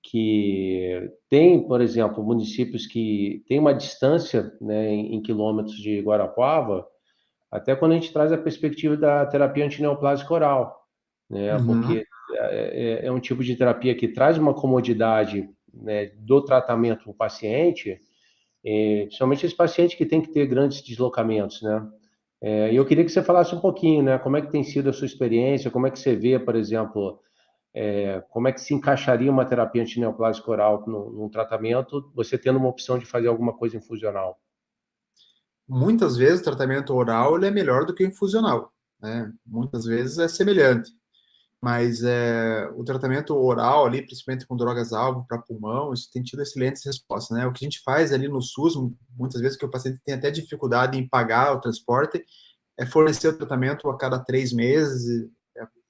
que tem, por exemplo, municípios que tem uma distância, né, em quilômetros de Guarapuava, até quando a gente traz a perspectiva da terapia antineoplásica oral, né, Uhum. porque é um tipo de terapia que traz uma comodidade, né, do tratamento para o paciente, principalmente esse paciente que tem que ter grandes deslocamentos, né? E eu queria que você falasse um pouquinho, né? Como é que tem sido a sua experiência? Como é que você vê, por exemplo, como é que se encaixaria uma terapia antineoplásica oral num tratamento, você tendo uma opção de fazer alguma coisa infusional? Muitas vezes o tratamento oral ele é melhor do que o infusional, né? Muitas vezes é semelhante, mas o tratamento oral ali, principalmente com drogas-alvo para pulmão, isso tem tido excelentes respostas, né? O que a gente faz ali no SUS, muitas vezes que o paciente tem até dificuldade em pagar o transporte, é fornecer o tratamento a cada 3 meses,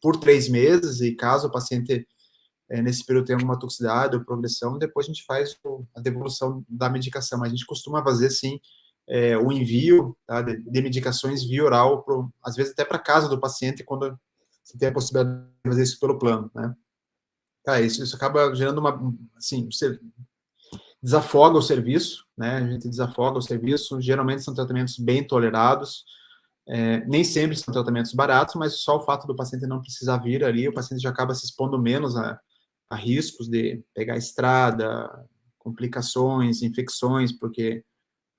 por 3 meses, e caso o paciente nesse período tenha alguma toxicidade ou progressão, depois a gente faz a devolução da medicação. Mas a gente costuma fazer, sim, o envio, tá, de medicações via oral, às vezes até para casa do paciente, quando você tem a possibilidade de fazer isso pelo plano, né? Tá, isso acaba gerando assim, você desafoga o serviço, né? A gente desafoga o serviço, geralmente são tratamentos bem tolerados, nem sempre são tratamentos baratos, mas só o fato do paciente não precisar vir ali, o paciente já acaba se expondo menos a riscos de pegar estrada, complicações, infecções, porque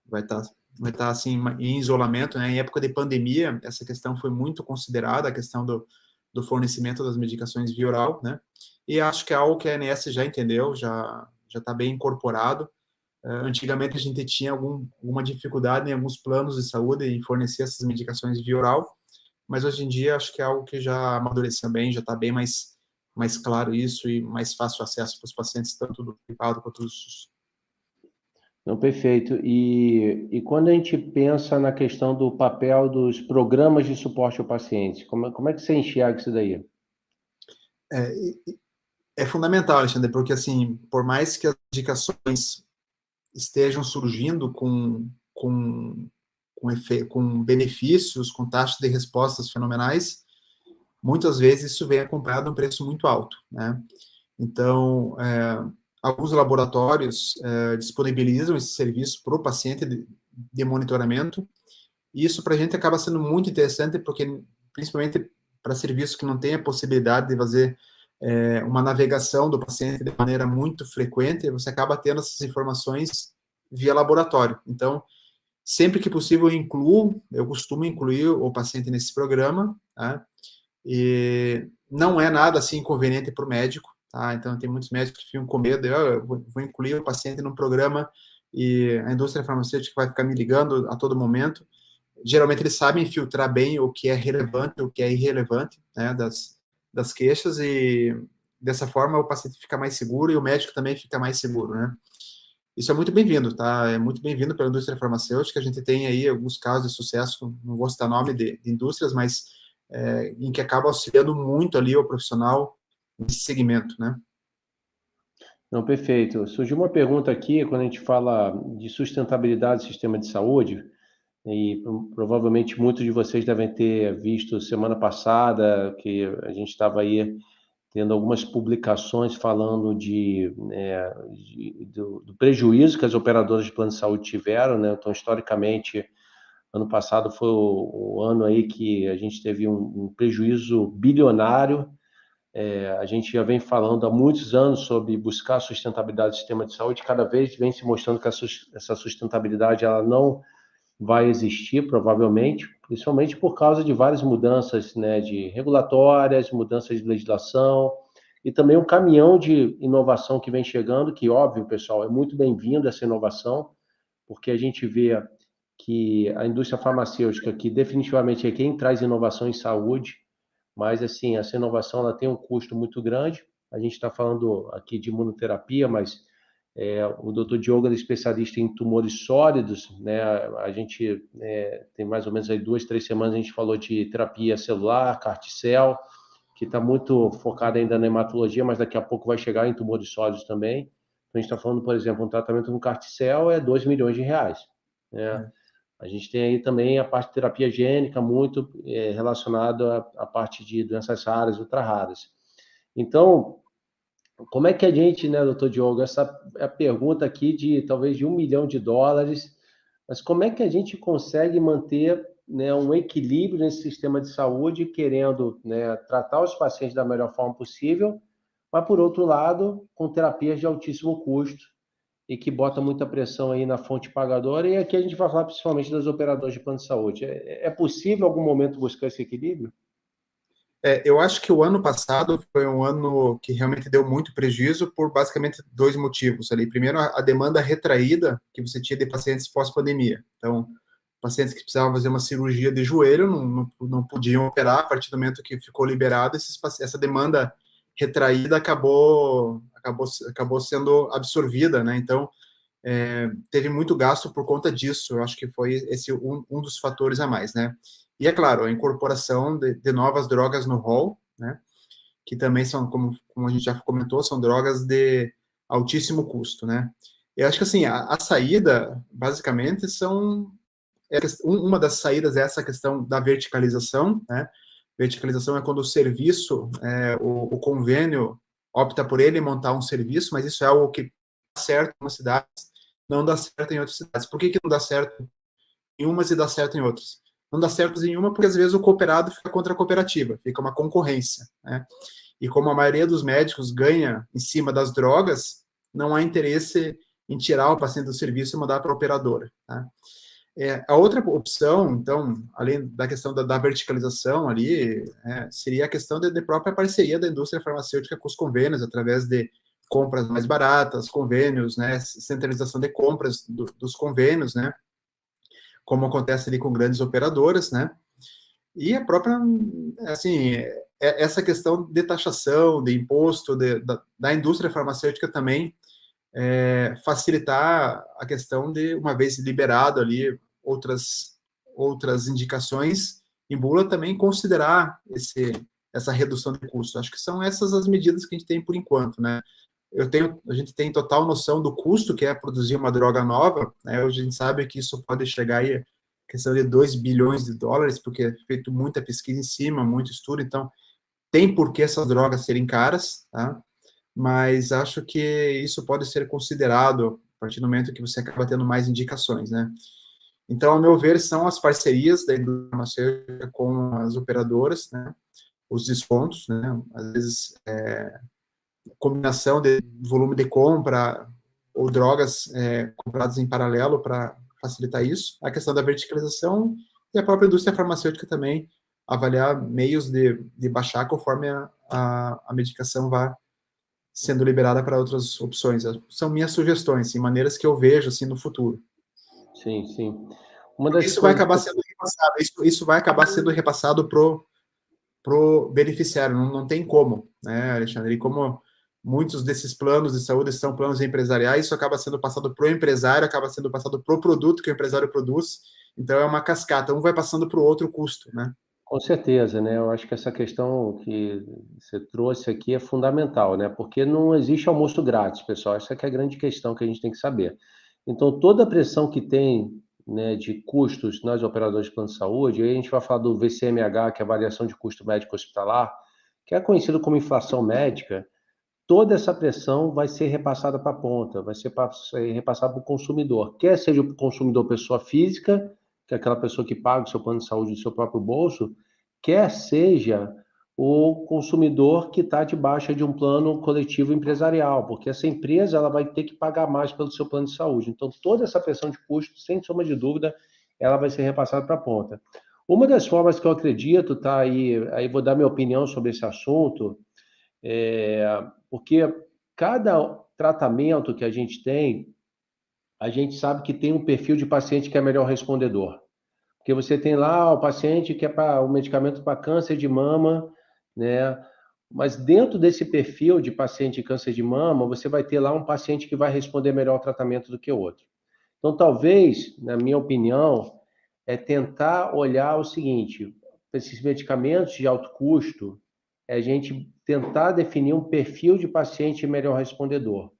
vai estar assim, em isolamento, né? Em época de pandemia, essa questão foi muito considerada, a questão do fornecimento das medicações via oral, né? E acho que é algo que a ANS já entendeu, já está bem incorporado. Antigamente a gente tinha alguma dificuldade em alguns planos de saúde em fornecer essas medicações via oral, mas hoje em dia acho que é algo que já amadureceu bem, já está bem mais claro isso e mais fácil acesso para os pacientes, tanto do privado quanto do SUS. Não, perfeito. E quando a gente pensa na questão do papel dos programas de suporte ao paciente, como é que você enxerga isso daí? É, é fundamental, Alexandre, porque assim, por mais que as indicações estejam surgindo com benefícios, com taxas de respostas fenomenais, muitas vezes isso vem acompanhado de um preço muito alto, né? Então, alguns laboratórios disponibilizam esse serviço para o paciente de monitoramento, e isso para a gente acaba sendo muito interessante, porque, principalmente para serviços que não têm a possibilidade de fazer uma navegação do paciente de maneira muito frequente, você acaba tendo essas informações via laboratório. Então, sempre que possível, eu costumo incluir o paciente nesse programa, tá? E não é nada assim inconveniente para o médico, tá? Então, tem muitos médicos que ficam com medo, eu vou incluir o paciente num programa e a indústria farmacêutica vai ficar me ligando a todo momento. Geralmente eles sabem filtrar bem o que é relevante e o que é irrelevante, né, das queixas, e dessa forma o paciente fica mais seguro e o médico também fica mais seguro, né? Isso é muito bem-vindo, tá? É muito bem-vindo pela indústria farmacêutica. A gente tem aí alguns casos de sucesso, não vou citar nome de indústrias, mas em que acaba auxiliando muito ali o profissional nesse segmento, né? Não, perfeito. Surgiu uma pergunta aqui, quando a gente fala de sustentabilidade do sistema de saúde, e provavelmente muitos de vocês devem ter visto semana passada que a gente estava aí tendo algumas publicações falando do prejuízo que as operadoras de plano de saúde tiveram, né? Então, historicamente, ano passado foi o ano aí que a gente teve um prejuízo bilionário. A gente já vem falando há muitos anos sobre buscar a sustentabilidade do sistema de saúde, cada vez vem se mostrando que essa sustentabilidade ela não vai existir, provavelmente, principalmente por causa de várias mudanças, né, de regulatórias, mudanças de legislação, e também um caminhão de inovação que vem chegando, que, óbvio, pessoal, é muito bem-vindo essa inovação, porque a gente vê que a indústria farmacêutica, que definitivamente é quem traz inovação em saúde, mas, assim, essa inovação ela tem um custo muito grande. A gente está falando aqui de imunoterapia, mas o Dr. Diogo é especialista em tumores sólidos, né? A gente tem mais ou menos aí 2, 3 semanas a gente falou de terapia celular, CAR-T-cell, que está muito focada ainda na hematologia, mas daqui a pouco vai chegar em tumores sólidos também. Então, a gente está falando, por exemplo, um tratamento com CAR-T-cell é 2 milhões de reais, né? A gente tem aí também a parte de terapia gênica, muito relacionada à parte de doenças raras, ultra raras. Então, como é que a gente, né, doutor Diogo, essa é a pergunta aqui de talvez de US$ 1 milhão, mas como é que a gente consegue manter, né, um equilíbrio nesse sistema de saúde, querendo, né, tratar os pacientes da melhor forma possível, mas por outro lado, com terapias de altíssimo custo e que bota muita pressão aí na fonte pagadora, e aqui a gente vai falar principalmente das operadoras de plano de saúde. É possível em algum momento buscar esse equilíbrio? Eu acho que o ano passado foi um ano que realmente deu muito prejuízo por basicamente dois motivos ali. Primeiro, a demanda retraída que você tinha de pacientes pós-pandemia. Então, pacientes que precisavam fazer uma cirurgia de joelho não podiam operar a partir do momento que ficou liberado. Essa demanda retraída acabou sendo absorvida, né? Então, teve muito gasto por conta disso. Eu acho que foi esse um dos fatores a mais, né? E é claro, a incorporação de novas drogas no rol, né? Que também são, como a gente já comentou, são drogas de altíssimo custo, né? Eu acho que assim a saída, basicamente, uma das saídas é essa questão da verticalização, né? Verticalização é quando o serviço, o convênio opta por ele montar um serviço, mas isso é algo que dá certo em umas cidades, não dá certo em outras cidades. Por que não dá certo em umas e dá certo em outras? Não dá certo em uma porque às vezes o cooperado fica contra a cooperativa, fica uma concorrência, né? E como a maioria dos médicos ganha em cima das drogas, não há interesse em tirar o paciente do serviço e mandar para a operadora, tá? A outra opção, então, além da questão da verticalização ali, seria a questão de própria parceria da indústria farmacêutica com os convênios, através de compras mais baratas, convênios, né, centralização de compras dos convênios, né, como acontece ali com grandes operadoras, né, e a própria, assim, essa questão de taxação, de imposto, da indústria farmacêutica também, facilitar a questão de, uma vez liberado ali outras indicações, em bula também considerar essa redução de custo. Acho que são essas as medidas que a gente tem por enquanto, né? A gente tem total noção do custo que é produzir uma droga nova, né? Hoje a gente sabe que isso pode chegar aí a questão de 2 bilhões de dólares, porque é feito muita pesquisa em cima, muito estudo, então tem por que essas drogas serem caras, tá? Mas acho que isso pode ser considerado a partir do momento que você acaba tendo mais indicações, né? Então, ao meu ver, são as parcerias da indústria farmacêutica com as operadoras, né? Os descontos, né? Às vezes, combinação de volume de compra ou drogas compradas em paralelo para facilitar isso. A questão da verticalização e a própria indústria farmacêutica também avaliar meios de baixar conforme a medicação vá sendo liberada para outras opções. São minhas sugestões, assim, maneiras que eu vejo assim no futuro. Sim, sim. Uma das Isso vai coisas acabar sendo repassado, isso vai acabar sendo repassado pro beneficiário, não tem como, né, Alexandre? E como muitos desses planos de saúde são planos empresariais, isso acaba sendo passado pro empresário, acaba sendo passado pro produto que o empresário produz, então é uma cascata, um vai passando pro outro custo, né? Com certeza, né? Eu acho que essa questão que você trouxe aqui é fundamental, né? Porque não existe almoço grátis, pessoal. Essa que é a grande questão que a gente tem que saber. Então, toda a pressão que tem, né, de custos nas operadoras de plano de saúde, aí a gente vai falar do VCMH, que é a variação de custo médico hospitalar, que é conhecido como inflação médica. Toda essa pressão vai ser repassada para a ponta, vai ser repassada para o consumidor, quer seja o consumidor pessoa física, que é aquela pessoa que paga o seu plano de saúde do seu próprio bolso, quer seja o consumidor que está debaixo de um plano coletivo empresarial, porque essa empresa ela vai ter que pagar mais pelo seu plano de saúde. Então, toda essa pressão de custo, sem sombra de dúvida, ela vai ser repassada para a ponta. Uma das formas que eu acredito, tá, aí vou dar minha opinião sobre esse assunto, porque cada tratamento que a gente sabe que tem um perfil de paciente que é melhor respondedor. Porque você tem lá o paciente que é para o medicamento para câncer de mama, né? Mas dentro desse perfil de paciente de câncer de mama, você vai ter lá um paciente que vai responder melhor ao tratamento do que o outro. Então, talvez, na minha opinião, é tentar olhar o seguinte: esses medicamentos de alto custo, é a gente tentar definir um perfil de paciente melhor respondedor.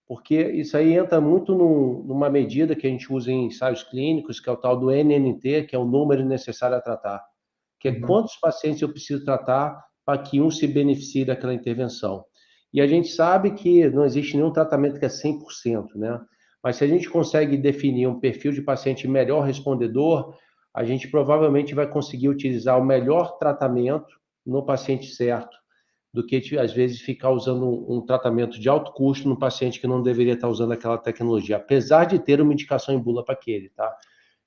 Porque isso aí entra muito numa medida que a gente usa em ensaios clínicos, que é o tal do NNT, que é o número necessário a tratar, que é quantos pacientes eu preciso tratar para que um se beneficie daquela intervenção. E a gente sabe que não existe nenhum tratamento que é 100%, né? Mas se a gente consegue definir um perfil de paciente melhor respondedor, a gente provavelmente vai conseguir utilizar o melhor tratamento no paciente certo, do que às vezes ficar usando um tratamento de alto custo no paciente que não deveria estar usando aquela tecnologia, apesar de ter uma indicação em bula para aquele, tá?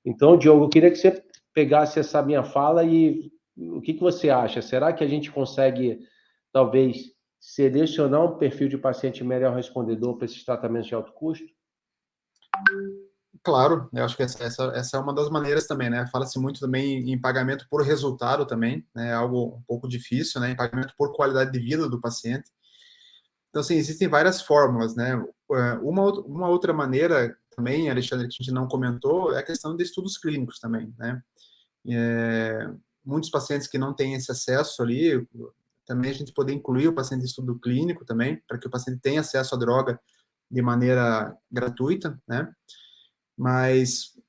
Então, Diogo, eu queria que você pegasse essa minha fala e o que você acha? Será que a gente consegue, talvez, selecionar um perfil de paciente melhor respondedor para esses tratamentos de alto custo? Claro, eu acho que essa é uma das maneiras também, né? Fala-se muito também em pagamento por resultado também, né? Algo um pouco difícil, né? Em pagamento por qualidade de vida do paciente. Então, assim, existem várias fórmulas, né? Uma outra maneira também, Alexandre, que a gente não comentou, é a questão de estudos clínicos também, né? É, muitos pacientes que não têm esse acesso ali, também a gente poder incluir o paciente em estudo clínico também, para que o paciente tenha acesso à droga de maneira gratuita, né? Mas,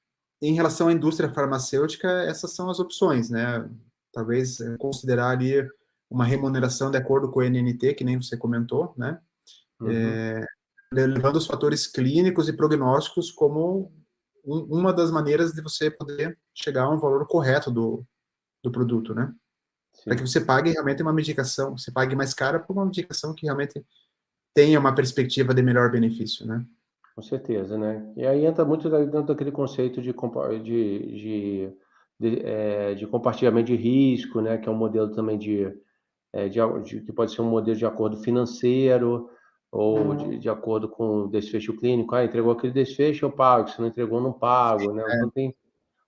em relação à indústria farmacêutica, essas são as opções, né? Talvez considerar ali uma remuneração de acordo com o NNT, que nem você comentou, né? Uhum. Levando os fatores clínicos e prognósticos como uma das maneiras de você poder chegar a um valor correto do produto, né? Para que Sim. você pague realmente uma medicação, você pague mais cara por uma medicação que realmente tenha uma perspectiva de melhor benefício, né? Com certeza, né? E aí entra muito dentro daquele conceito de compartilhamento de risco, né? Que é um modelo também que pode ser um modelo de acordo financeiro ou de acordo com o desfecho clínico. Ah, entregou aquele desfecho, eu pago. Se não entregou, não pago, né? Então tem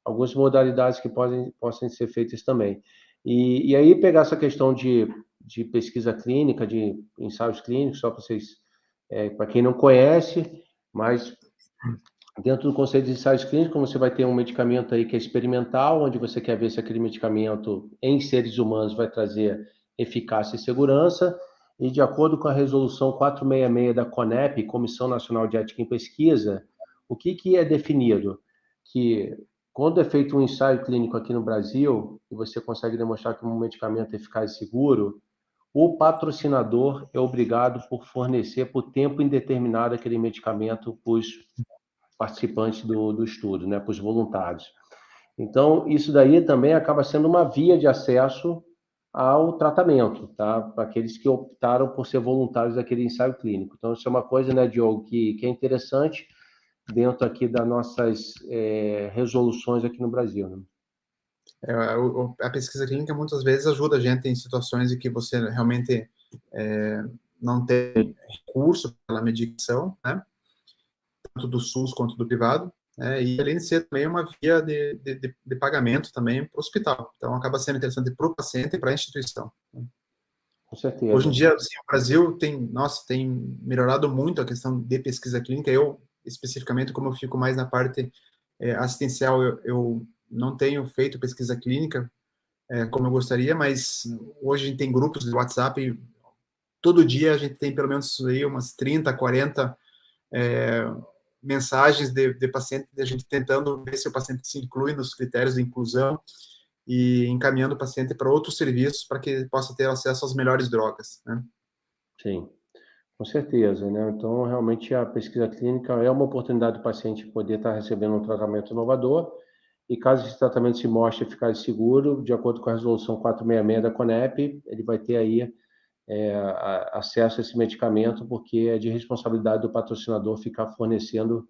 algumas modalidades que possam ser feitas também. E aí pegar essa questão de pesquisa clínica, de ensaios clínicos, só para vocês, para quem não conhece, mas dentro do conceito de ensaios clínicos, você vai ter um medicamento aí que é experimental, onde você quer ver se aquele medicamento em seres humanos vai trazer eficácia e segurança, e de acordo com a resolução 466 da CONEP, Comissão Nacional de Ética em Pesquisa, o que é definido? Que quando é feito um ensaio clínico aqui no Brasil, e você consegue demonstrar que um medicamento é eficaz e seguro, o patrocinador é obrigado por fornecer por tempo indeterminado aquele medicamento para os participantes do estudo, né, para os voluntários. Então, isso daí também acaba sendo uma via de acesso ao tratamento, tá? Para aqueles que optaram por ser voluntários daquele ensaio clínico. Então, isso é uma coisa, né, Diogo, que é interessante dentro aqui das nossas resoluções aqui no Brasil, né? A pesquisa clínica muitas vezes ajuda a gente em situações em que você realmente não tem recurso pela medicação, né? Tanto do SUS quanto do privado, né? E além de ser também uma via de pagamento também para o hospital. Então acaba sendo interessante para o paciente e para a instituição. Com Hoje em certeza. dia, assim, o Brasil tem melhorado muito a questão de pesquisa clínica. Eu, especificamente, como eu fico mais na parte assistencial, eu não tenho feito pesquisa clínica como eu gostaria, mas hoje a gente tem grupos de WhatsApp e todo dia a gente tem pelo menos aí umas 30, 40 mensagens de paciente, de a gente tentando ver se o paciente se inclui nos critérios de inclusão e encaminhando o paciente para outros serviços para que ele possa ter acesso às melhores drogas, né? Sim, com certeza, né? Então, realmente, a pesquisa clínica é uma oportunidade do paciente poder estar recebendo um tratamento inovador e caso esse tratamento se mostre eficaz e seguro, de acordo com a resolução 466 da CONEP, ele vai ter aí acesso a esse medicamento, porque é de responsabilidade do patrocinador ficar fornecendo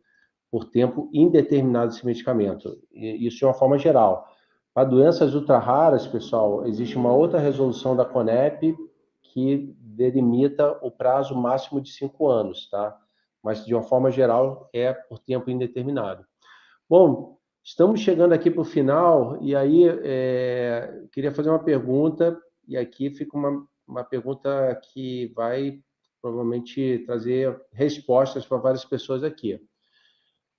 por tempo indeterminado esse medicamento. E isso de uma forma geral. Para doenças ultra raras, pessoal, existe uma outra resolução da CONEP que delimita o prazo máximo de 5 anos, tá? Mas de uma forma geral é por tempo indeterminado. Bom, estamos chegando aqui para o final e aí queria fazer uma pergunta e aqui fica uma pergunta que vai provavelmente trazer respostas para várias pessoas aqui.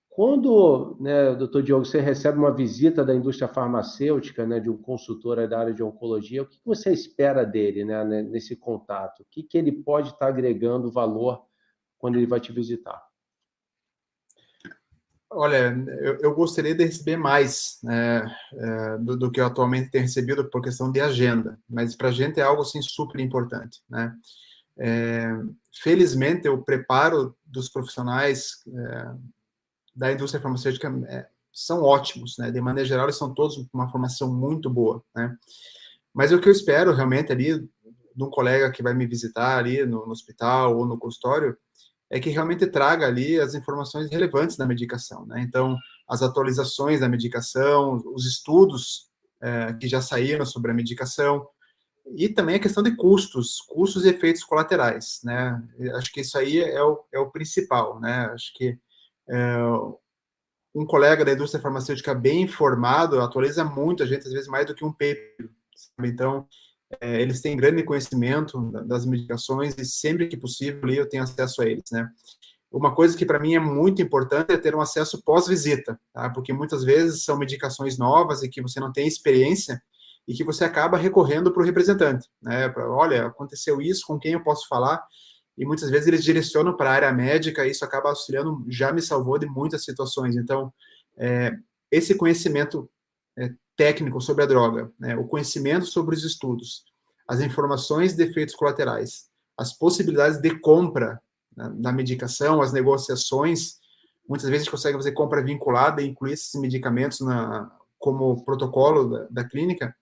Quando, né, doutor Diogo, você recebe uma visita da indústria farmacêutica, né, de um consultor da área de oncologia, o que você espera dele, né, nesse contato? O que ele pode estar agregando valor quando ele vai te visitar? Olha, eu gostaria de receber mais do que eu atualmente tenho recebido por questão de agenda, mas para a gente é algo assim super importante, né? Felizmente, o preparo dos profissionais da indústria farmacêutica são ótimos, né? De maneira geral, eles são todos com uma formação muito boa, né? Mas o que eu espero realmente ali de um colega que vai me visitar ali no hospital ou no consultório é que realmente traga ali as informações relevantes da medicação, né? Então, as atualizações da medicação, os estudos que já saíram sobre a medicação, e também a questão de custos e efeitos colaterais, né? Acho que isso aí é o principal, né? Acho que um colega da indústria farmacêutica bem informado atualiza muito a gente, às vezes mais do que um paper, sabe? Então, eles têm grande conhecimento das medicações e sempre que possível ali eu tenho acesso a eles, né? Uma coisa que para mim é muito importante é ter um acesso pós-visita, tá? Porque muitas vezes são medicações novas e que você não tem experiência e que você acaba recorrendo para o representante, né? Olha, aconteceu isso, com quem eu posso falar? E muitas vezes eles direcionam para a área médica e isso acaba auxiliando, já me salvou de muitas situações. Então, esse conhecimento técnico sobre a droga, né? O conhecimento sobre os estudos, as informações de efeitos colaterais, as possibilidades de compra da medicação, as negociações, muitas vezes a gente consegue fazer compra vinculada e incluir esses medicamentos como protocolo da clínica.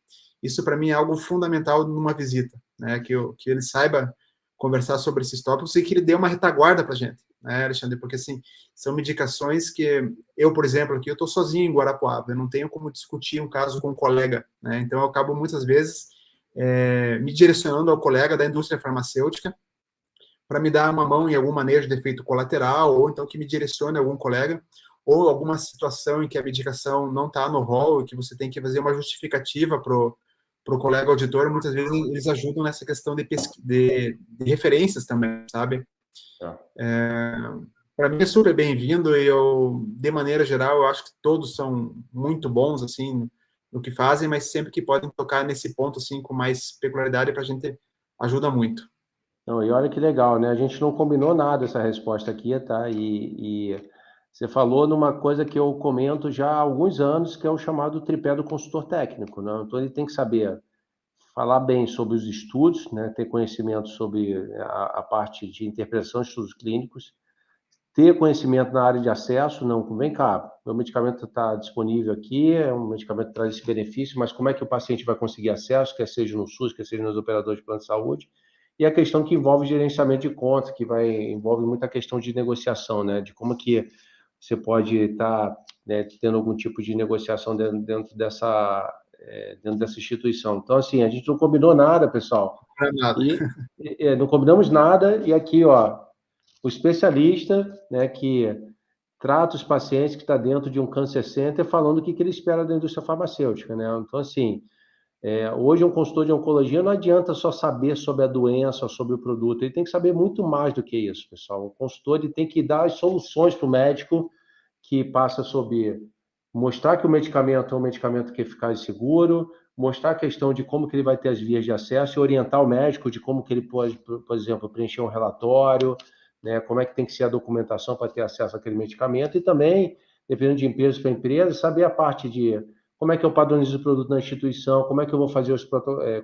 Isso, para mim, é algo fundamental numa visita, né? Que ele saiba conversar sobre esses tópicos e que ele dê uma retaguarda para a gente, né, Alexandre? Porque, assim, são medicações que eu, por exemplo, aqui eu estou sozinho em Guarapuava, eu não tenho como discutir um caso com um colega, né? Então, eu acabo, muitas vezes, me direcionando ao colega da indústria farmacêutica para me dar uma mão em algum manejo de efeito colateral, ou então que me direcione a algum colega, ou alguma situação em que a medicação não está no rol e que você tem que fazer uma justificativa para o colega auditor, muitas vezes eles ajudam nessa questão de referências também, sabe? Para mim é super bem-vindo e eu, de maneira geral, eu acho que todos são muito bons, assim, no que fazem, mas sempre que podem tocar nesse ponto, assim, com mais peculiaridade, para a gente ajuda muito. Não, e olha que legal, né? A gente não combinou nada essa resposta aqui, tá? E você falou numa coisa que eu comento já há alguns anos, que é o chamado tripé do consultor técnico, né? Então ele tem que saber falar bem sobre os estudos, né? Ter conhecimento sobre a parte de interpretação de estudos clínicos, ter conhecimento na área de acesso, não, vem cá, meu medicamento está disponível aqui, é um medicamento que traz esse benefício, mas como é que o paciente vai conseguir acesso, quer seja no SUS, quer seja nos operadores de plano de saúde, e a questão que envolve gerenciamento de contas, que envolve muita questão de negociação, né, de como que você pode estar, né, tendo algum tipo de negociação dentro dessa instituição. Então, assim, a gente não combinou nada, pessoal. Não é nada. Não combinamos nada, e aqui, ó, o especialista, né, que trata os pacientes que está dentro de um câncer center, falando o que ele espera da indústria farmacêutica, né? Então, assim, hoje um consultor de oncologia não adianta só saber sobre a doença, sobre o produto, ele tem que saber muito mais do que isso, pessoal. O consultor ele tem que dar as soluções para o médico, que passa sobre mostrar que o medicamento é um medicamento que é eficaz e seguro, mostrar a questão de como que ele vai ter as vias de acesso e orientar o médico de como que ele pode, por exemplo, preencher um relatório, né, como é que tem que ser a documentação para ter acesso àquele medicamento e também, dependendo de empresa para empresa, saber a parte de como é que eu padronizo o produto na instituição, como é que eu vou fazer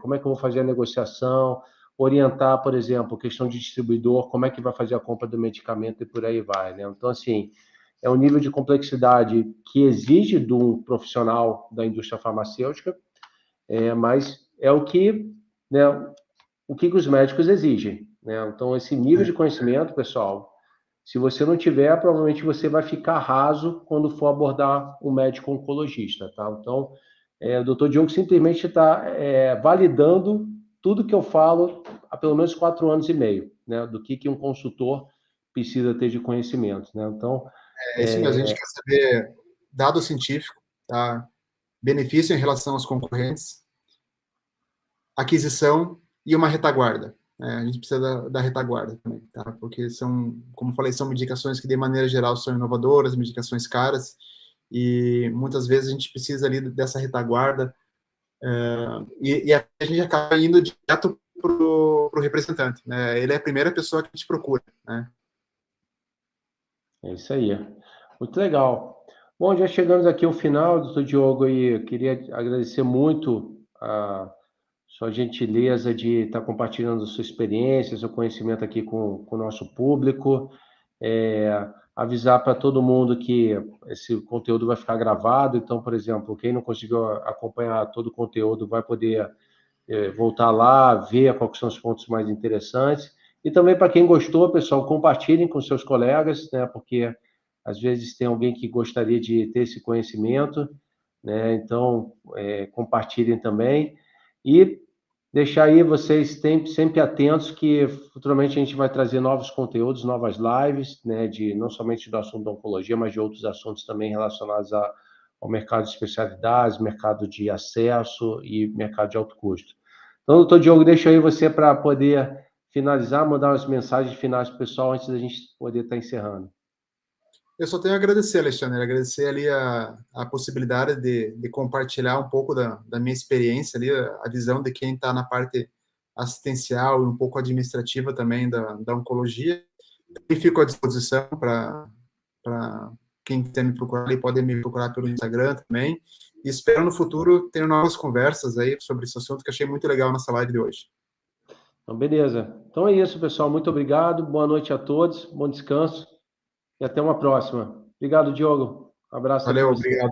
como é que eu vou fazer a negociação, orientar, por exemplo, questão de distribuidor, como é que vai fazer a compra do medicamento e por aí vai, né? Então, assim, é um nível de complexidade que exige de um profissional da indústria farmacêutica, mas é o que, né, o que os médicos exigem, né? Então, esse nível de conhecimento, pessoal, se você não tiver, provavelmente você vai ficar raso quando for abordar um médico oncologista, tá? Então, o Dr. Diogo simplesmente está validando tudo que eu falo há pelo menos 4 anos e meio, né? Do que um consultor precisa ter de conhecimento, né? Então, É isso mesmo, a gente quer saber dado científico, tá? Benefício em relação aos concorrentes, aquisição e uma retaguarda. Né? A gente precisa da retaguarda também, tá? Porque são, como falei, são medicações que de maneira geral são inovadoras, medicações caras, e muitas vezes a gente precisa ali dessa retaguarda, e a gente acaba indo direto para o representante. Né? Ele é a primeira pessoa que a gente procura, né? É isso aí. Muito legal. Bom, já chegamos aqui ao final, doutor Diogo, e eu queria agradecer muito a sua gentileza de estar compartilhando a sua experiência, seu conhecimento aqui com o nosso público. Avisar para todo mundo que esse conteúdo vai ficar gravado, então, por exemplo, quem não conseguiu acompanhar todo o conteúdo vai poder voltar lá, ver quais são os pontos mais interessantes. E também para quem gostou, pessoal, compartilhem com seus colegas, né? Porque às vezes tem alguém que gostaria de ter esse conhecimento, né? Então, compartilhem também. E deixar aí vocês sempre atentos que futuramente a gente vai trazer novos conteúdos, novas lives, né? Não somente do assunto da oncologia, mas de outros assuntos também relacionados ao mercado de especialidades, mercado de acesso e mercado de alto custo. Então, doutor Diogo, deixa aí você para poder finalizar, mandar umas mensagens finais para o pessoal antes da gente poder estar encerrando. Eu só tenho a agradecer, Alexandre, agradecer ali a possibilidade de compartilhar um pouco da minha experiência ali, a visão de quem está na parte assistencial e um pouco administrativa também da oncologia. E fico à disposição para quem quiser me procurar, ali pode me procurar pelo Instagram também. E espero no futuro ter novas conversas aí sobre esse assunto que achei muito legal nessa live de hoje. Então, beleza. Então é isso, pessoal. Muito obrigado. Boa noite a todos. Bom descanso. E até uma próxima. Obrigado, Diogo. Um abraço aí para Valeu, você. obrigado.